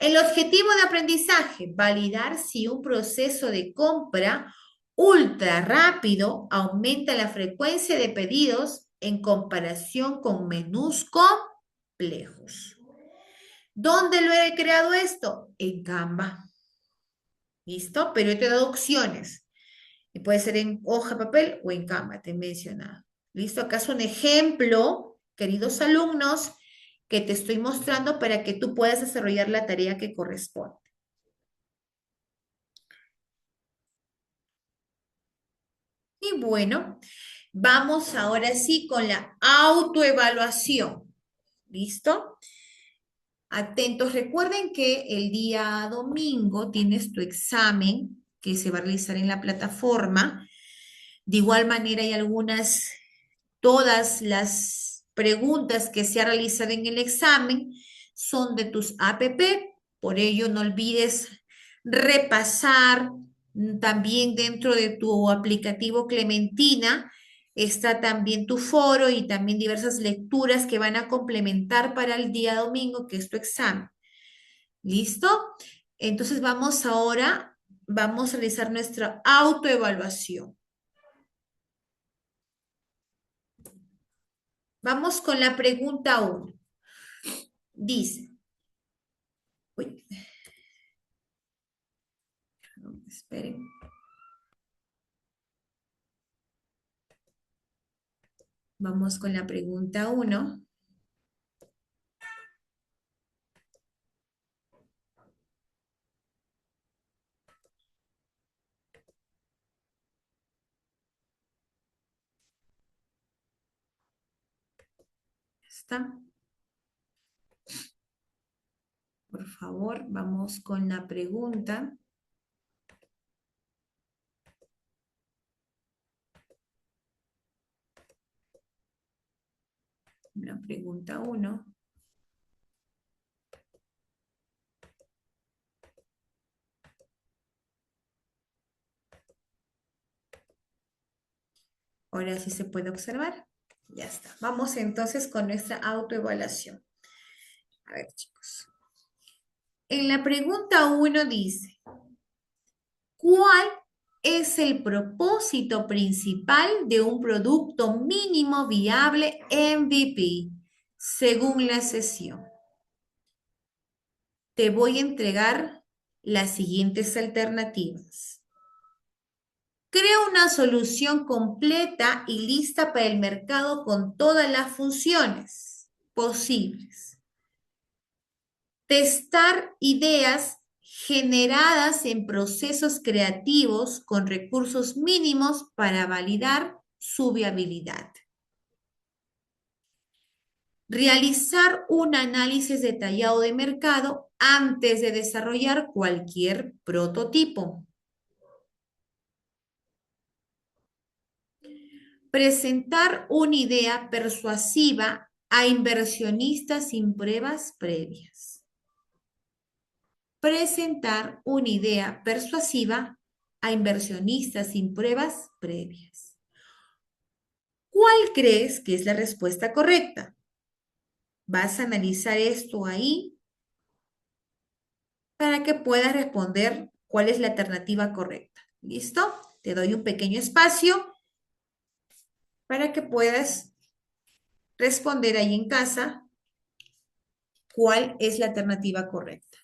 El objetivo de aprendizaje, validar si un proceso de compra ultra rápido aumenta la frecuencia de pedidos en comparación con menús complejos. ¿Dónde lo he creado esto? En Canva. ¿Listo? Pero yo te he dado opciones. Y puede ser en hoja, papel o en Canva, te he mencionado. ¿Listo? Acá es un ejemplo, queridos alumnos, que te estoy mostrando para que tú puedas desarrollar la tarea que corresponde. Y bueno, vamos ahora sí con la autoevaluación. ¿Listo? Atentos, recuerden que el día domingo tienes tu examen que se va a realizar en la plataforma. De igual manera hay todas las preguntas que se han realizado en el examen son de tus APP, por ello no olvides repasar. También dentro de tu aplicativo Clementina está también tu foro y también diversas lecturas que van a complementar para el día domingo, que es tu examen. ¿Listo? Entonces vamos a realizar nuestra autoevaluación. Vamos con la pregunta 1. Dice, uy, esperen. Vamos con la pregunta 1. ¿Está? Por favor, vamos con la pregunta. La pregunta 1. Ahora sí se puede observar. Ya está. Vamos entonces con nuestra autoevaluación. A ver, chicos. En la pregunta 1 dice, ¿cuál es el propósito principal de un producto mínimo viable MVP según la sesión? Te voy a entregar las siguientes alternativas. Crea una solución completa y lista para el mercado con todas las funciones posibles. Testar ideas generadas en procesos creativos con recursos mínimos para validar su viabilidad. Realizar un análisis detallado de mercado antes de desarrollar cualquier prototipo. Presentar una idea persuasiva a inversionistas sin pruebas previas. Presentar una idea persuasiva a inversionistas sin pruebas previas. ¿Cuál crees que es la respuesta correcta? Vas a analizar esto ahí para que puedas responder cuál es la alternativa correcta. ¿Listo? Te doy un pequeño espacio para que puedas responder ahí en casa cuál es la alternativa correcta.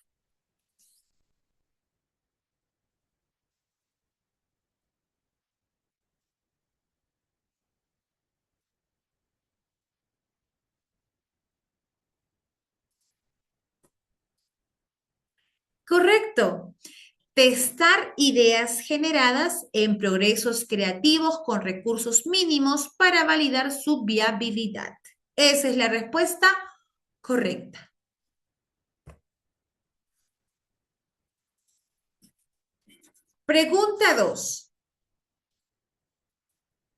Correcto. Testar ideas generadas en progresos creativos con recursos mínimos para validar su viabilidad. Esa es la respuesta correcta. Pregunta 2.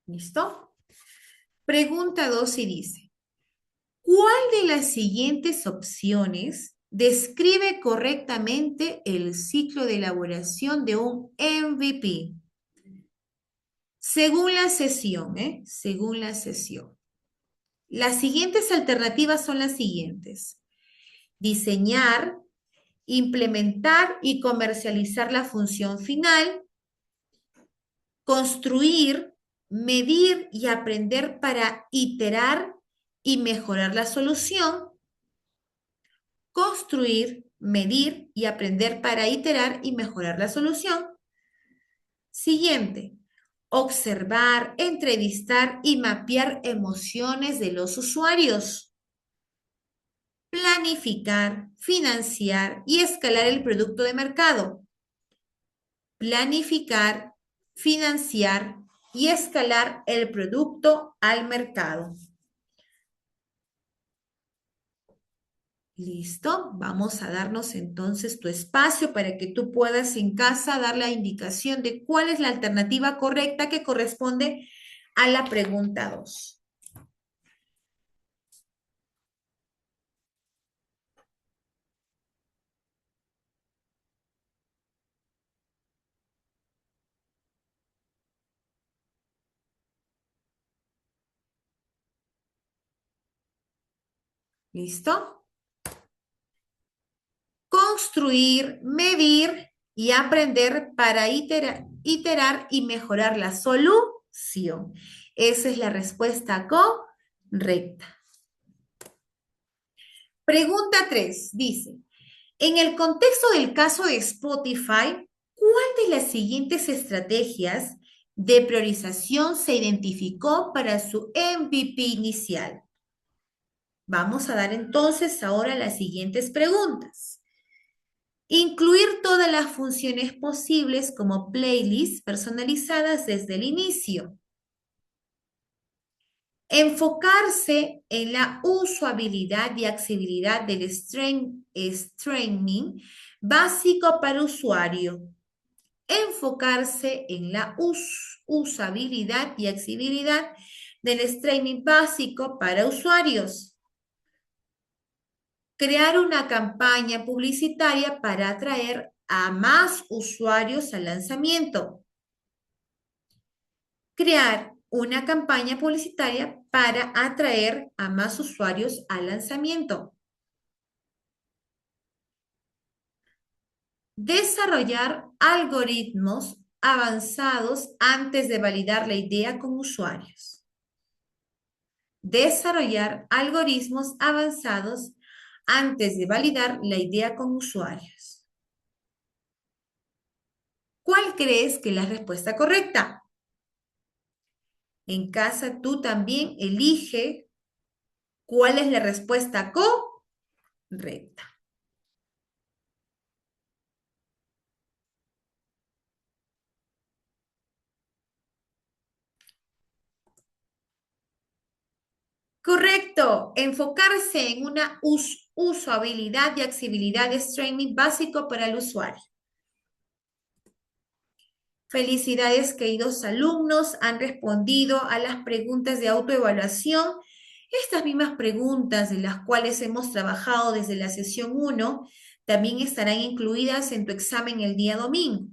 ¿Listo? Pregunta 2 y dice, ¿cuál de las siguientes opciones describe correctamente el ciclo de elaboración de un MVP? Según la sesión, Según la sesión. Las siguientes alternativas son las siguientes. Diseñar, implementar y comercializar la función final. Construir, medir y aprender para iterar y mejorar la solución. Construir, medir y aprender para iterar y mejorar la solución. Siguiente, observar, entrevistar y mapear emociones de los usuarios. Planificar, financiar y escalar el producto de mercado. Planificar, financiar y escalar el producto al mercado. Listo, vamos a darnos entonces tu espacio para que tú puedas en casa dar la indicación de cuál es la alternativa correcta que corresponde a la pregunta 2. ¿Listo? Construir, medir y aprender para iterar y mejorar la solución. Esa es la respuesta correcta. Pregunta 3 dice, en el contexto del caso de Spotify, ¿cuál de las siguientes estrategias de priorización se identificó para su MVP inicial? Vamos a dar entonces ahora las siguientes preguntas. Incluir todas las funciones posibles como playlists personalizadas desde el inicio. Enfocarse en la usabilidad y accesibilidad del streaming básico para usuario. Enfocarse en la usabilidad y accesibilidad del streaming básico para usuarios. Crear una campaña publicitaria para atraer a más usuarios al lanzamiento. Crear una campaña publicitaria para atraer a más usuarios al lanzamiento. Desarrollar algoritmos avanzados antes de validar la idea con usuarios. Desarrollar algoritmos avanzados antes de validar la idea con usuarios. ¿Cuál crees que es la respuesta correcta? En casa tú también elige cuál es la respuesta correcta. Correcto. Enfocarse en una usabilidad y accesibilidad de streaming básico para el usuario. Felicidades, queridos alumnos. Han respondido a las preguntas de autoevaluación. Estas mismas preguntas de las cuales hemos trabajado desde la sesión 1 también estarán incluidas en tu examen el día domingo.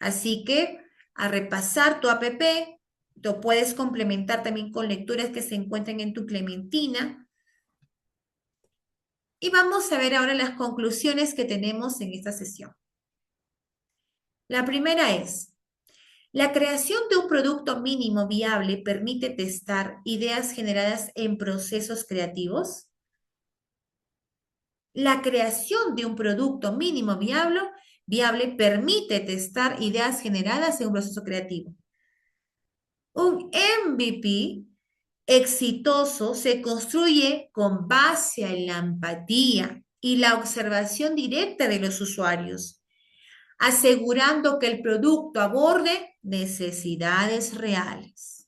Así que a repasar tu APP. Lo puedes complementar también con lecturas que se encuentran en tu Clementina. Y vamos a ver ahora las conclusiones que tenemos en esta sesión. La primera es, la creación de un producto mínimo viable permite testar ideas generadas en procesos creativos. La creación de un producto mínimo viable permite testar ideas generadas en un proceso creativo. Un MVP exitoso se construye con base en la empatía y la observación directa de los usuarios, asegurando que el producto aborde necesidades reales.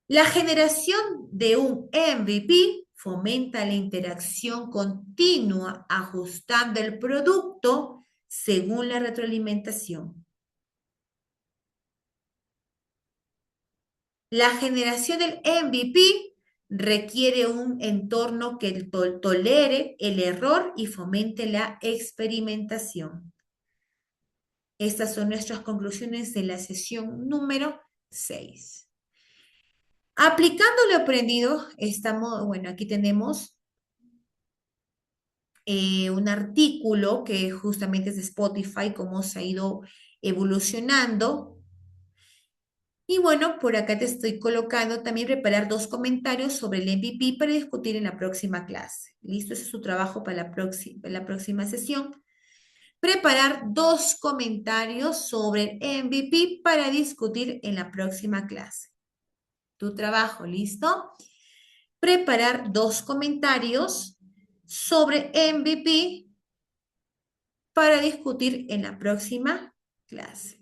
La generación de un MVP fomenta la interacción continua, ajustando el producto según la retroalimentación. La generación del MVP requiere un entorno que tolere el error y fomente la experimentación. Estas son nuestras conclusiones de la sesión número 6. Aplicando lo aprendido, aquí tenemos un artículo que justamente es de Spotify, cómo se ha ido evolucionando. Y bueno, por acá te estoy colocando también preparar 2 comentarios sobre el MVP para discutir en la próxima clase. ¿Listo? Ese es su trabajo para la próxima sesión. Preparar 2 comentarios sobre el MVP para discutir en la próxima clase. Tu trabajo, ¿listo? Preparar 2 comentarios sobre MVP para discutir en la próxima clase.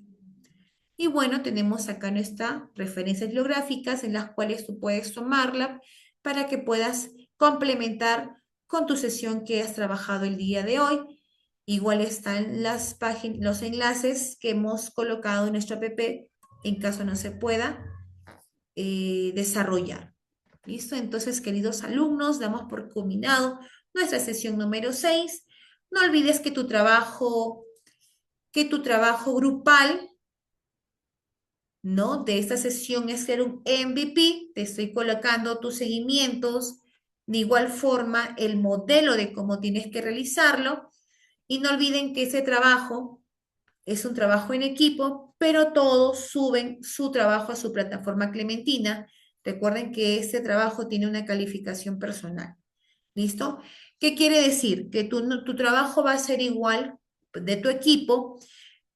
Y bueno, tenemos acá nuestras referencias bibliográficas en las cuales tú puedes tomarla para que puedas complementar con tu sesión que has trabajado el día de hoy. Igual están las páginas, los enlaces que hemos colocado en nuestro app en caso no se pueda desarrollar. ¿Listo? Entonces, queridos alumnos, damos por culminado nuestra sesión número 6. No olvides que tu trabajo grupal, ¿no? De esta sesión es ser un MVP. Te estoy colocando tus seguimientos, de igual forma el modelo de cómo tienes que realizarlo. Y no olviden que ese trabajo es un trabajo en equipo, pero todos suben su trabajo a su plataforma Clementina. Recuerden que este trabajo tiene una calificación personal. ¿Listo? ¿Qué quiere decir? Que tu trabajo va a ser igual de tu equipo.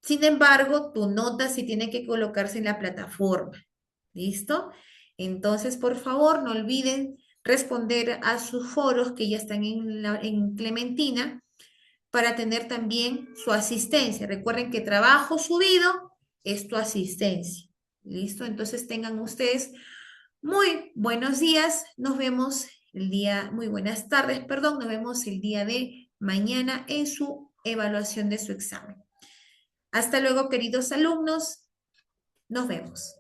Sin embargo, tu nota sí tiene que colocarse en la plataforma. ¿Listo? Entonces, por favor, no olviden responder a sus foros que ya están en Clementina para tener también su asistencia. Recuerden que trabajo subido es tu asistencia. ¿Listo? Entonces tengan ustedes muy buenos días. Nos vemos muy buenas tardes, perdón. Nos vemos el día de mañana en su evaluación de su examen. Hasta luego, queridos alumnos. Nos vemos.